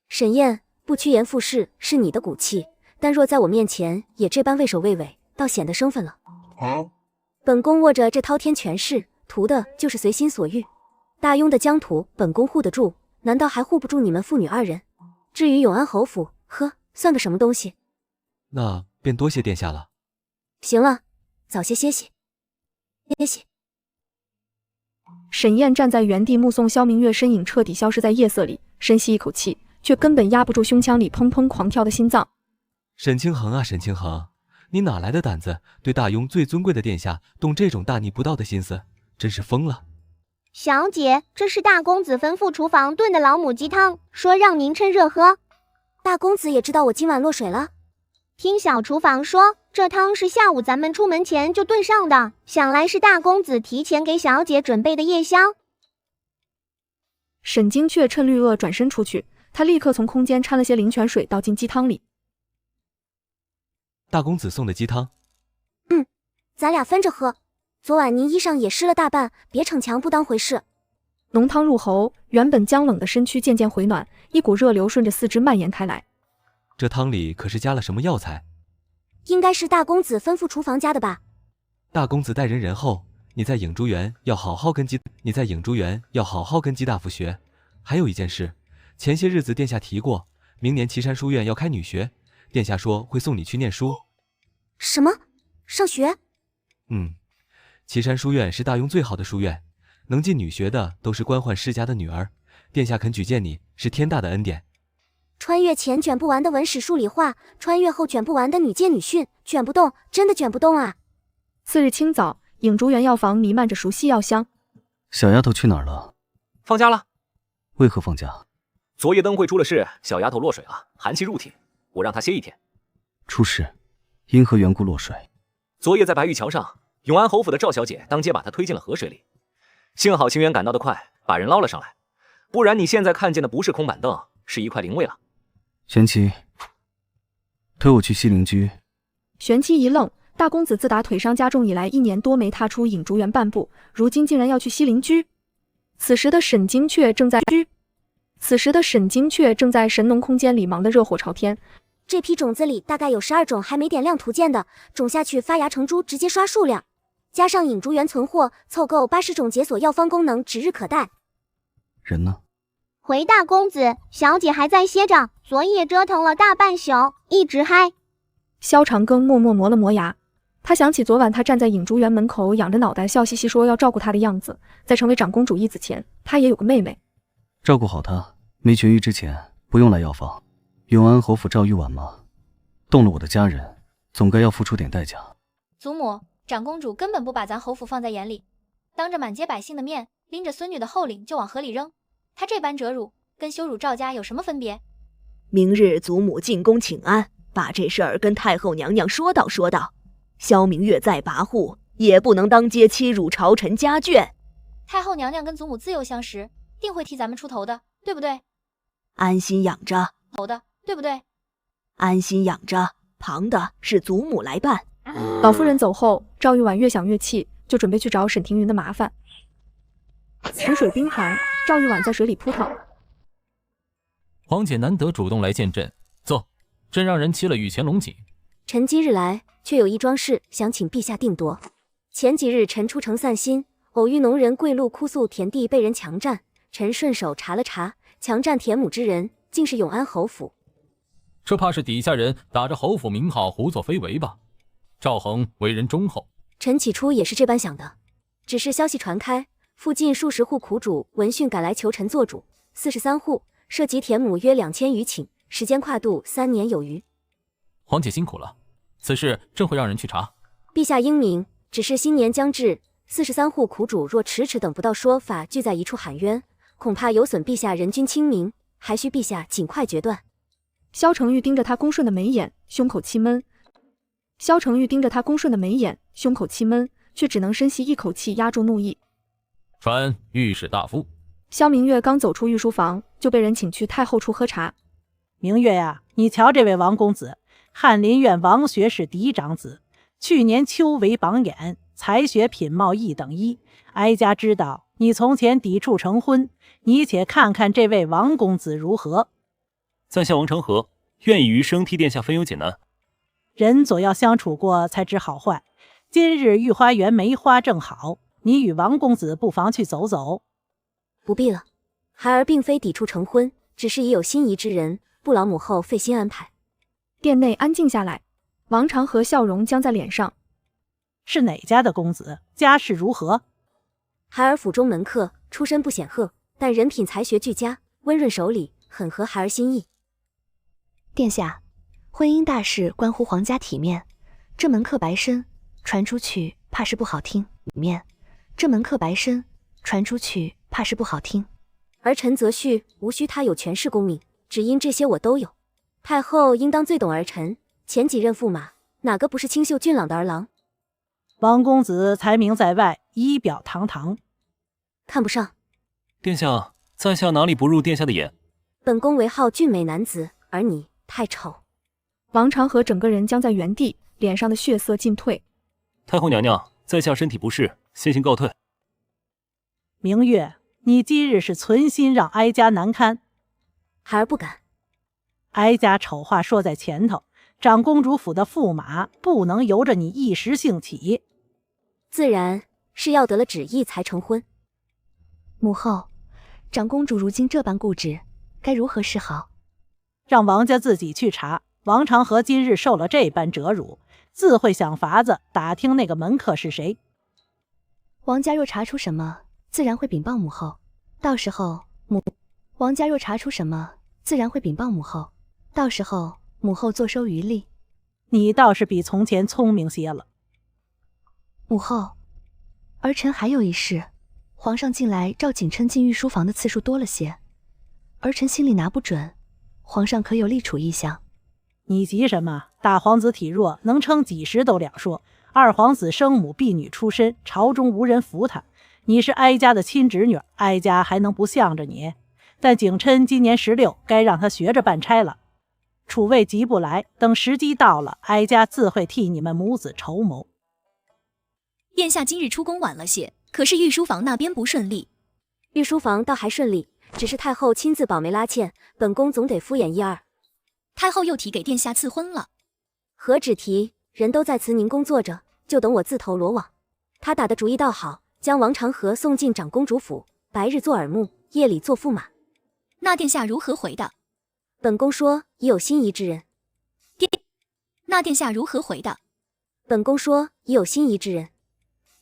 沈燕，不趋炎附势是你的骨气，但若在我面前也这般畏首畏尾，倒显得生分了。本宫握着这滔天权势，图的就是随心所欲。大雍的疆土，本宫护得住，难道还护不住你们父女2人？至于永安侯府，算个什么东西？那便多谢殿下了。行了，早些歇息。沈燕站在原地目送萧明月身影彻底消失在夜色里，深吸一口气，却根本压不住胸腔里砰砰狂跳的心脏。沈清衡啊，沈清衡，你哪来的胆子对大雍最尊贵的殿下动这种大逆不道的心思？真是疯了！小姐，这是大公子吩咐厨房炖的老母鸡汤，说让您趁热喝。大公子也知道我今晚落水了。听小厨房说，这汤是下午咱们出门前就炖上的，想来是大公子提前给小姐准备的夜宵。沈精却趁绿萼转身出去，他立刻从空间掺了些灵泉水倒进鸡汤里。大公子送的鸡汤。咱俩分着喝。昨晚您衣裳也湿了大半，别逞强不当回事。浓汤入喉，原本僵冷的身躯渐渐回暖，一股热流顺着四肢蔓延开来。这汤里可是加了什么药材？应该是大公子吩咐厨房加的吧。大公子待人仁厚，你在影珠园要好好跟姬大夫学。还有一件事，前些日子殿下提过，明年岐山书院要开女学，殿下说会送你去念书。什么？上学？岐山书院是大雍最好的书院，能进女学的都是官宦世家的女儿，殿下肯举荐你是天大的恩典。穿越前卷不完的文史数理化，穿越后卷不完的女诫女训，卷不动，真的卷不动啊！次日清早，影竹园药房弥漫着熟悉药香。小丫头去哪儿了？放假了。为何放假？昨夜灯会出了事，小丫头落水了，寒气入体，我让她歇1天。出事？因何缘故落水？昨夜在白玉桥上，永安侯府的赵小姐当街把她推进了河水里，幸好清源赶到得快，把人捞了上来，不然你现在看见的不是空板凳，是一块灵位了。玄七，推我去西陵居。玄七一愣，大公子自打腿伤加重以来，1年多没踏出影竹园半步，如今竟然要去西陵居。此时的沈精却正在神农空间里忙得热火朝天。这批种子里大概有12种还没点亮图鉴的，种下去发芽成株，直接刷数量。加上影竹园存货，凑够80种解锁药方功能，指日可待。人呢？回大公子，小姐还在歇着，昨夜折腾了大半宿，一直嗨。萧长庚默默磨了磨牙，他想起昨晚他站在影竹园门口仰着脑袋笑嘻嘻说要照顾他的样子，在成为长公主义子前，他也有个妹妹。照顾好她，没痊愈之前不用来药房。永安侯府赵玉婉吗？动了我的家人，总该要付出点代价。祖母，长公主根本不把咱侯府放在眼里，当着满街百姓的面，拎着孙女的后领就往河里扔。她这般折辱，跟羞辱赵家有什么分别？明日祖母进宫请安，把这事儿跟太后娘娘说道说道。萧明月再跋扈，也不能当街欺辱朝臣家眷。太后娘娘跟祖母自幼相识，定会替咱们出头的，对不对？安心养着，对不对？安心养着，旁的是祖母来办。老夫人走后，赵玉婉越想越气，就准备去找沈庭云的麻烦。池水冰寒，赵玉婉在水里扑腾。皇姐难得主动来见朕，坐，朕让人沏了御前龙井。臣今日来，却有一桩事想请陛下定夺。前几日臣出城散心，偶遇农人跪路哭诉田地被人强占，臣顺手查了查，强占田亩之人竟是永安侯府。这怕是底下人打着侯府名号胡作非为吧？赵恒为人忠厚，臣起初也是这般想的，只是消息传开，附近数十户苦主闻讯赶来求臣做主，43户，涉及田亩约2000余顷，时间跨度3年有余。皇姐辛苦了，此事朕会让人去查。陛下英明，只是新年将至，43户苦主若迟迟等不到说法聚在一处喊冤，恐怕有损陛下人君清明，还需陛下尽快决断。萧承玉盯着他恭顺的眉眼，胸口气闷。却只能深吸一口气，压住怒意。传御史大夫。萧明月刚走出御书房，就被人请去太后处喝茶。明月呀，你瞧这位王公子，翰林院王学士嫡长子，去年秋为榜眼，才学品貌一等一。哀家知道你从前抵触成婚，你且看看这位王公子如何？在下王长河，愿意余生替殿下分忧解难。人总要相处过才知好坏。今日御花园梅花正好，你与王公子不妨去走走。不必了，孩儿并非抵触成婚，只是已有心仪之人，不劳母后费心安排。殿内安静下来，王长河笑容僵在脸上。是哪家的公子？家世如何？孩儿府中门客，出身不显赫，但人品才学俱佳，温润守礼，很合孩儿心意。殿下，婚姻大事关乎皇家体面，这门客白参传出去，怕是不好听。这门客白参传出去，怕是不好听。而臣则序无需他有权势功名，只因这些我都有。太后应当最懂儿臣，前几任驸马哪个不是清秀俊朗的儿郎？王公子才名在外，仪表堂堂，看不上。殿下，在下哪里不入殿下的眼？本宫为好俊美男子，而你太丑。王长河整个人僵在原地，脸上的血色尽退。太后娘娘，在下身体不适，先行告退。明月，你今日是存心让哀家难堪？孩儿不敢。哀家丑话说在前头，长公主府的驸马不能由着你一时兴起。自然是要得了旨意才成婚。母后，长公主如今这般固执，该如何是好？让王家自己去查。王长河今日受了这般折辱，自会想法子打听那个门客是谁。王家若查出什么，自然会禀报母后，到时候母后坐收渔利。你倒是比从前聪明些了。母后，儿臣还有一事，皇上近来召景琛进御书房的次数多了些，儿臣心里拿不准，皇上可有立储意向？你急什么？大皇子体弱，能撑几时都两说。二皇子生母婢女出身，朝中无人服他。你是哀家的亲侄女，哀家还能不向着你？但景琛今年16，该让他学着办差了。储位急不来，等时机到了，哀家自会替你们母子筹谋。殿下今日出宫晚了些，可是御书房那边不顺利？御书房倒还顺利，只是太后亲自保媒拉纤，本宫总得敷衍一二。太后又提给殿下赐婚了？何止提，人都在慈宁宫坐着，就等我自投罗网。他打的主意倒好，将王长河送进长公主府，白日做耳目，夜里做驸马。那殿下如何回的？本宫说已有心仪之人。那殿下如何回的？本宫说已有心仪之人。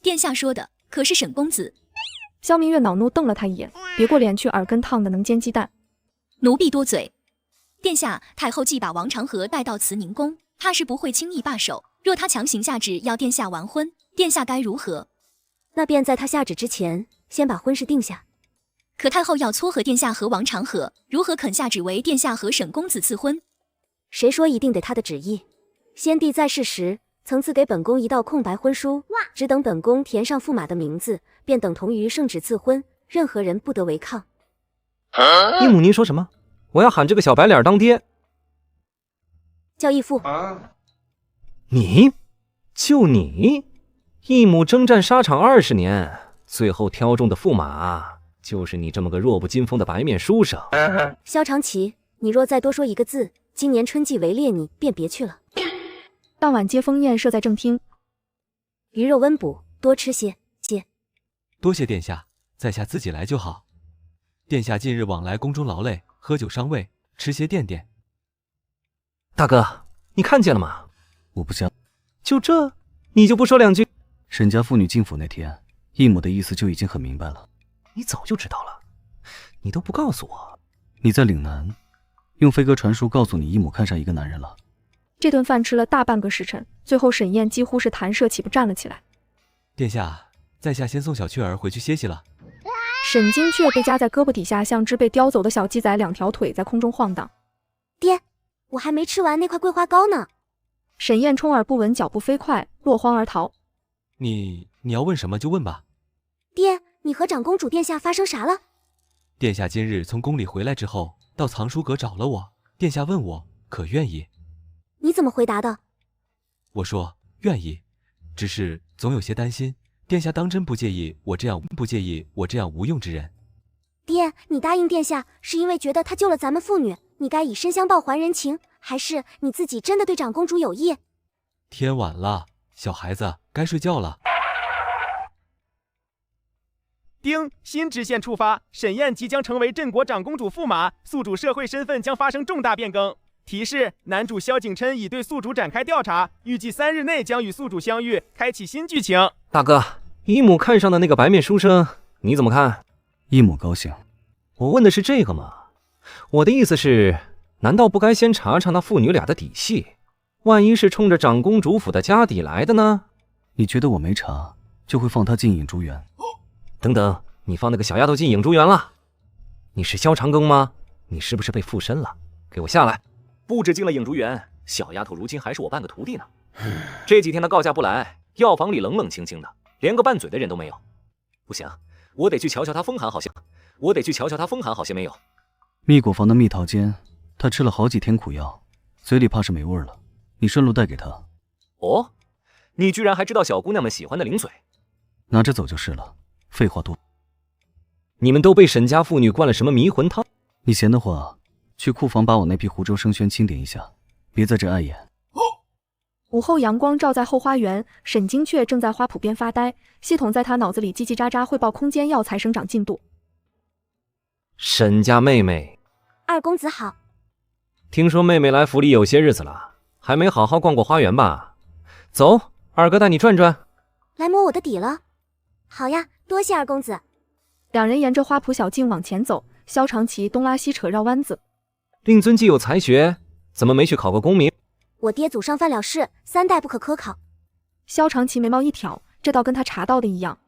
殿下说的可是沈公子？萧明月恼怒瞪了他一眼，别过脸去，耳根烫的能煎鸡蛋。奴婢多嘴。殿下，太后既把王长河带到慈宁宫，怕是不会轻易罢手。若他强行下旨要殿下完婚，殿下该如何？那便在他下旨之前，先把婚事定下。可太后要撮合殿下和王长河，如何肯下旨为殿下和沈公子赐婚？谁说一定得他的旨意？先帝在世时曾赐给本宫一道空白婚书，只等本宫填上驸马的名字，便等同于圣旨赐婚，任何人不得违抗。义母，您说什么？我要喊这个小白脸当爹。叫义父。你？就你？义母征战沙场20年，最后挑中的驸马就是你这么个弱不禁风的白面书生。萧长奇，你若再多说一个字，今年春季围猎你便别去了。当晚接风宴设在正厅，鱼肉温补，多吃些。多谢殿下，在下自己来就好。殿下近日往来宫中劳累，喝酒伤胃，吃些垫垫。大哥，你看见了吗？我不相。就这，你就不说两句？沈家妇女进府那天，义母的意思就已经很明白了。你早就知道了，你都不告诉我。你在岭南，用飞鸽传书告诉你义母看上一个男人了。这顿饭吃了大半个时辰，最后沈宴几乎是弹射起步站了起来。殿下，在下先送小雀儿回去歇息了。沈金雀被夹在胳膊底下，像只被叼走的小鸡仔，两条腿在空中晃荡。爹，我还没吃完那块桂花糕呢。沈宴充耳不闻，脚步飞快，落荒而逃。你要问什么就问吧。爹，你和长公主殿下发生啥了？殿下今日从宫里回来之后，到藏书阁找了我。殿下问我可愿意。你怎么回答的？我说愿意，只是总有些担心。殿下当真不介意我这样无用之人？爹，你答应殿下是因为觉得他救了咱们父女，你该以身相报还人情，还是你自己真的对长公主有意？天晚了，小孩子该睡觉了。丁，新支线触发，沈宴即将成为镇国长公主驸马，宿主社会身份将发生重大变更。提示：男主萧景琛已对宿主展开调查，预计3日内将与宿主相遇，开启新剧情。大哥，义母看上的那个白面书生，你怎么看？义母高兴。我问的是这个吗？我的意思是，难道不该先查查那父女俩的底细？万一是冲着长公主府的家底来的呢？你觉得我没查，就会放她进影珠园？等等，你放那个小丫头进影珠园了？你是萧长庚吗？你是不是被附身了？给我下来！不止进了影珠园，小丫头如今还是我半个徒弟呢。这几天她告假不来，药房里冷冷清清的，连个拌嘴的人都没有。不行，我得去瞧瞧她风寒好些没有。蜜果房的蜜桃煎，她吃了好几天苦药，嘴里怕是没味了。你顺路带给她。哦，你居然还知道小姑娘们喜欢的零嘴？拿着走就是了，废话多。你们都被沈家妇女灌了什么迷魂汤？你闲的话，去库房把我那批湖州生宣清点一下，别在这碍眼。午后阳光照在后花园，沈金雀正在花圃边发呆，系统在他脑子里叽叽喳喳汇报空间药材生长进度。沈家妹妹，二公子好。听说妹妹来府里有些日子了，还没好好逛过花园吧？走，二哥带你转转。来摸我的底了。好呀，多谢二公子。两人沿着花圃小径往前走，萧长奇东拉西扯绕弯子。令尊既有才学，怎么没去考个功名？我爹祖上犯了事，3代不可科考。萧长奇眉毛一挑，这倒跟他查到的一样。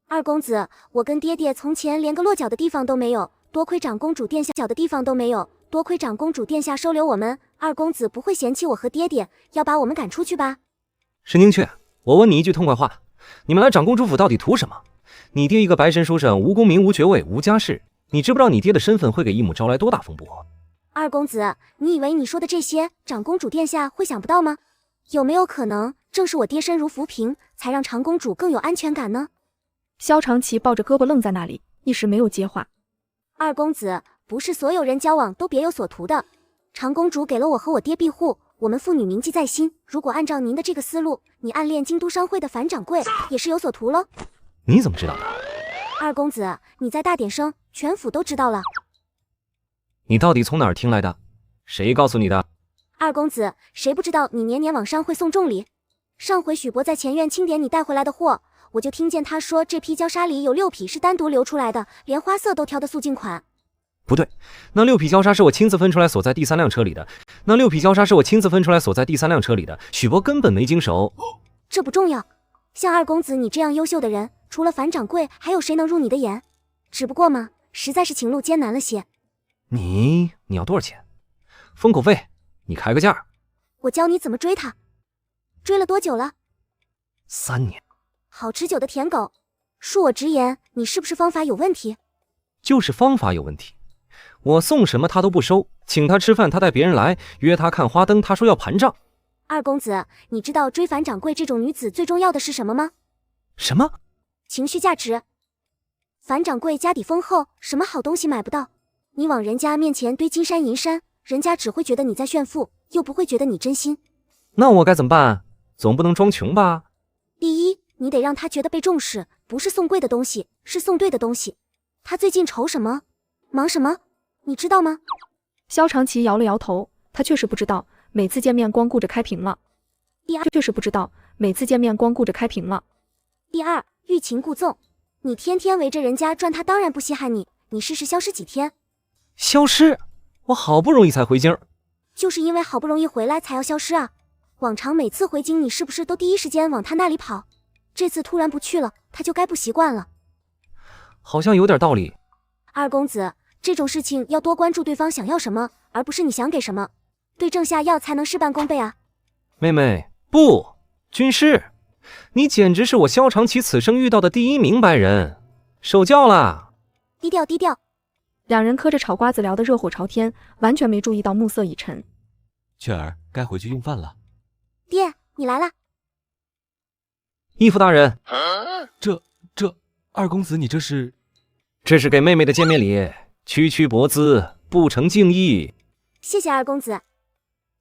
二公子，我跟爹爹从前连个落脚的地方都没有，多亏长公主殿下脚的地方都没有，多亏长公主殿下收留我们。二公子不会嫌弃我和爹爹，要把我们赶出去吧？沈清雀，我问你一句痛快话，你们来长公主府到底图什么？你爹一个白身书生，无功名无爵位无家世，你知不知道你爹的身份会给义母招来多大风波？二公子，你以为你说的这些，长公主殿下会想不到吗？有没有可能，正是我爹身如浮萍，才让长公主更有安全感呢？萧长奇抱着胳膊愣在那里，一时没有接话。二公子，不是所有人交往都别有所图的。长公主给了我和我爹庇护，我们父女铭记在心。如果按照您的这个思路，你暗恋京都商会的樊掌柜，也是有所图喽。你怎么知道的？二公子，你再大点声，全府都知道了。你到底从哪儿听来的？谁告诉你的？二公子，谁不知道你年年往商会送重礼？上回许伯在前院清点你带回来的货，我就听见他说这批胶纱里有6匹是单独流出来的，连花色都挑的素净款。不对，那6匹胶纱是我亲自分出来锁在第3辆车里的。许伯根本没经手。这不重要。像二公子你这样优秀的人，除了樊掌柜，还有谁能入你的眼？只不过嘛，实在是情路艰难了些。你要多少钱？封口费你开个价。我教你怎么追他。追了多久了？3年。好持久的舔狗。恕我直言，你是不是方法有问题？就是方法有问题。我送什么他都不收，请他吃饭他带别人来，约他看花灯他说要盘账。二公子，你知道追樊掌柜这种女子最重要的是什么吗？什么？情绪价值。樊掌柜家底丰厚，什么好东西买不到？你往人家面前堆金山银山，人家只会觉得你在炫富，又不会觉得你真心。那我该怎么办？总不能装穷吧？第一，你得让他觉得被重视，不是送贵的东西，是送对的东西。他最近愁什么？忙什么？你知道吗？萧长奇摇了摇头，他确实不知道，每次见面光顾着开屏了。确实不知道，每次见面光顾着开屏了。第二，欲擒故纵。你天天围着人家转，他当然不稀罕你。你试试消失几天。消失？我好不容易才回京。就是因为好不容易回来才要消失啊。往常每次回京，你是不是都第一时间往他那里跑？这次突然不去了，他就该不习惯了。好像有点道理。二公子，这种事情要多关注对方想要什么，而不是你想给什么，对症下药才能事半功倍啊。妹妹，不，军师，你简直是我萧长奇此生遇到的第一明白人，受教啦。低调低调。两人嗑着炒瓜子聊得热火朝天，完全没注意到暮色已沉。雀儿，该回去用饭了。爹，你来了。义父大人。这二公子，你这是？这是给妹妹的见面礼，区区薄资，不成敬意。谢谢二公子。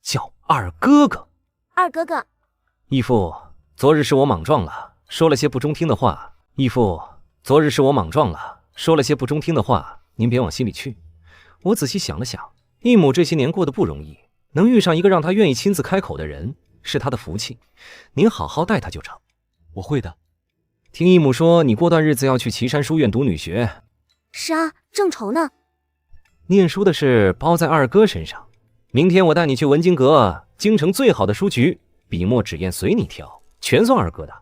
叫二哥哥。二哥哥。义父，昨日是我莽撞了，说了些不中听的话。义父，昨日是我莽撞了，说了些不中听的话，您别往心里去。我仔细想了想，义母这些年过得不容易，能遇上一个让她愿意亲自开口的人，是她的福气。您好好待她就成。我会的。听义母说，你过段日子要去岐山书院读女学。是啊，正愁呢。念书的事包在二哥身上。明天我带你去文津阁，京城最好的书局，笔墨纸砚随你挑，全算二哥的。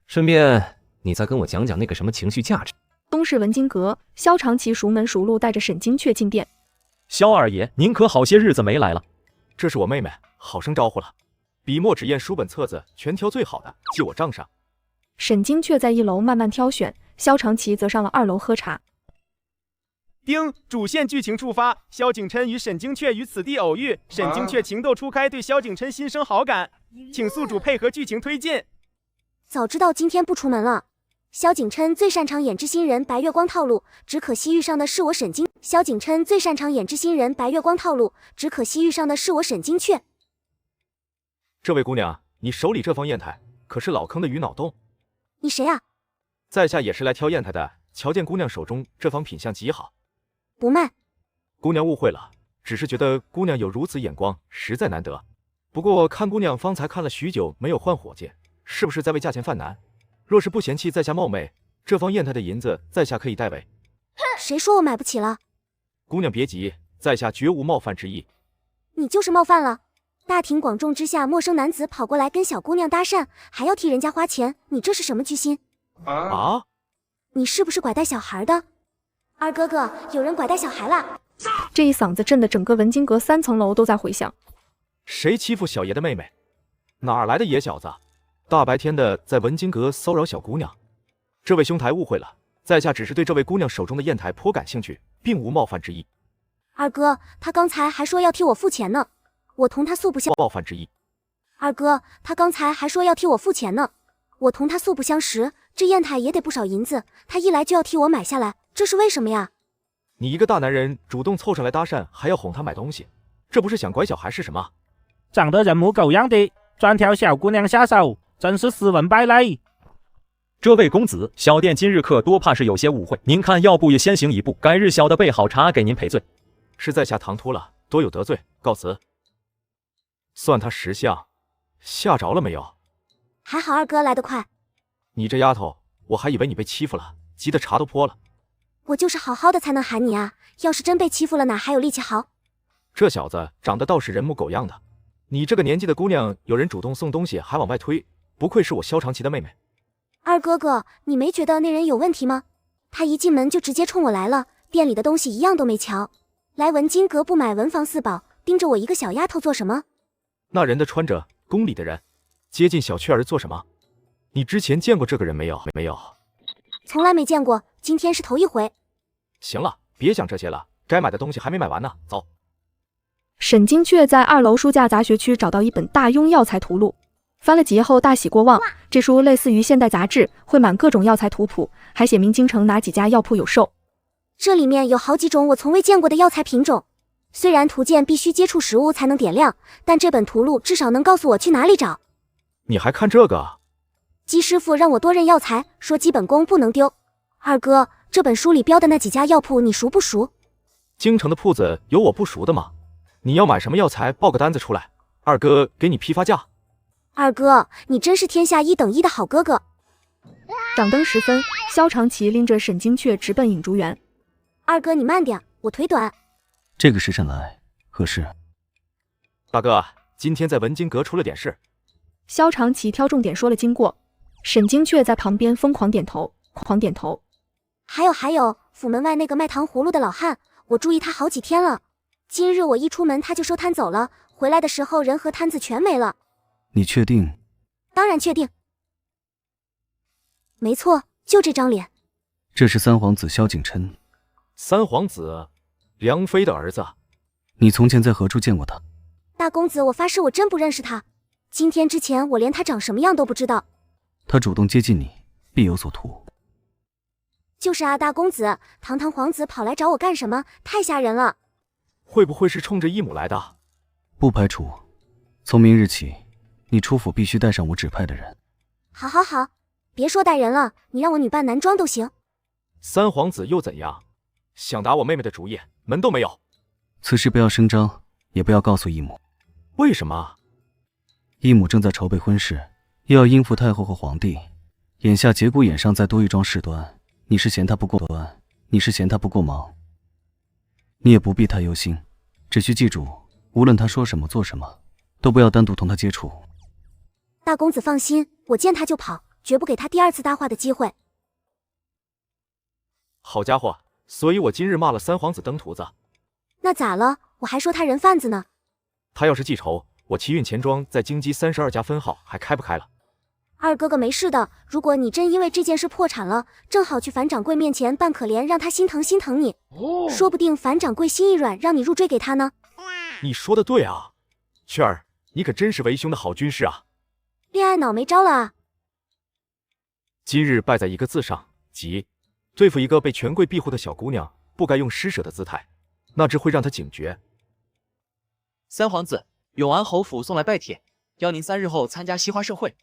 顺便你再跟我讲讲那个什么情绪价值。东市文津阁，萧长奇熟门熟路带着沈金雀进殿。萧二爷，您可好些日子没来了？这是我妹妹，好生招呼了。笔墨纸砚书本册子全挑最好的，记我账上。沈金雀在1楼慢慢挑选，萧长奇则上了2楼喝茶。丁，主线剧情触发，萧景琛与沈精确于此地偶遇，沈精确情窦初开，对萧景琛心生好感，请宿主配合剧情推进。早知道今天不出门了。萧景琛最擅长演知心人白月光套路，只可惜遇上的是我沈精。萧景琛最擅长演知心人白月光套路，只可惜遇上的是我沈精确。这位姑娘，你手里这方砚台可是老坑的鱼脑洞。你谁啊？在下也是来挑砚台的，瞧见姑娘手中这方品相极好。不卖。姑娘误会了，只是觉得姑娘有如此眼光，实在难得。不过看姑娘方才看了许久没有换伙计，是不是在为价钱犯难？若是不嫌弃在下冒昧，这方砚台的银子在下可以代为。谁说我买不起了？姑娘别急，在下绝无冒犯之意。你就是冒犯了。大庭广众之下，陌生男子跑过来跟小姑娘搭讪，还要替人家花钱，你这是什么居心？啊？你是不是拐带小孩的？二哥哥，有人拐带小孩了！这一嗓子震得整个文津阁3层楼都在回响。谁欺负小爷的妹妹？哪来的野小子？大白天的在文津阁骚扰小姑娘？这位兄台误会了，在下只是对这位姑娘手中的砚台颇感兴趣，并无冒犯之意。二哥，他刚才还说要替我付钱呢，我同他素不相。冒犯之意。二哥，他刚才还说要替我付钱呢，我同他素不相识，这砚台也得不少银子，他一来就要替我买下来，这是为什么呀？你一个大男人主动凑上来搭讪，还要哄她买东西，这不是想拐小孩是什么？长得人模狗样的，专挑小姑娘下手，真是斯文败类。这位公子，小店今日客多怕是有些误会，您看要不也先行一步，改日小的备好茶给您赔罪。是在下唐突了，多有得罪，告辞。算他识相，吓着了没有？还好二哥来得快。你这丫头，我还以为你被欺负了，急得茶都泼了。我就是好好的才能喊你啊，要是真被欺负了，哪还有力气嚎？这小子长得倒是人模狗样的，你这个年纪的姑娘，有人主动送东西还往外推，不愧是我萧长奇的妹妹。二哥哥，你没觉得那人有问题吗？他一进门就直接冲我来了，店里的东西一样都没瞧，来文津阁不买文房四宝，盯着我一个小丫头做什么？那人的穿着，宫里的人，接近小雀儿做什么？你之前见过这个人没有？没有，从来没见过，今天是头一回。行了，别讲这些了，该买的东西还没买完呢，走。沈金雀在2楼书架杂学区找到一本《大庸药材图录》，翻了几页后大喜过望。这书类似于现代杂志，绘满各种药材图谱，还写明京城哪几家药铺有售。这里面有好几种我从未见过的药材品种。虽然图鉴必须接触实物才能点亮，但这本图录至少能告诉我去哪里找。你还看这个？姬师傅让我多认药材，说基本功不能丢。二哥，这本书里标的那几家药铺你熟不熟？京城的铺子有我不熟的吗？你要买什么药材，报个单子出来，二哥给你批发价。二哥，你真是天下1等1的好哥哥。掌灯时分，萧长奇拎着沈金雀直奔影竹园。二哥你慢点，我腿短。这个时辰来何事？大哥，今天在文津阁出了点事。萧长奇挑重点说了经过，沈金雀在旁边疯狂点头，狂点头。还有，府门外那个卖糖葫芦的老汉，我注意他好几天了。今日我一出门他就收摊走了，回来的时候人和摊子全没了。你确定？当然确定。没错，就这张脸。这是三皇子萧景琛。三皇子，梁妃的儿子。你从前在何处见过他？大公子，我发誓我真不认识他。今天之前我连他长什么样都不知道。他主动接近你，必有所图。就是啊，大公子，堂堂皇子跑来找我干什么？太吓人了。会不会是冲着义母来的？不排除。从明日起，你出府必须带上我指派的人。好，别说带人了，你让我女扮男装都行。三皇子又怎样？想打我妹妹的主意，门都没有。此事不要声张，也不要告诉义母。为什么？义母正在筹备婚事，又要应付太后和皇帝，眼下节骨眼上再多一桩事端，你是嫌他不够忙，你也不必太忧心，只需记住，无论他说什么做什么，都不要单独同他接触。大公子放心，我见他就跑，绝不给他第2次搭话的机会。好家伙，所以我今日骂了三皇子登徒子。那咋了？我还说他人贩子呢。他要是记仇，我奇运钱庄在京畿32家分号还开不开了？二哥哥没事的，如果你真因为这件事破产了，正好去樊掌柜面前扮可怜，让他心疼你，说不定樊掌柜心一软，让你入赘给他呢。你说的对啊，雀儿，你可真是为兄的好军师啊！恋爱脑没招了啊！今日败在一个字上，急。对付一个被权贵庇护的小姑娘，不该用施舍的姿态，那只会让她警觉。三皇子，永安侯府送来拜帖，邀您3日后参加西花盛会。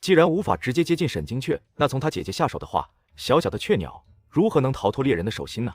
既然无法直接接近沈金雀，那从她姐姐下手的话，小小的雀鸟如何能逃脱猎人的手心呢？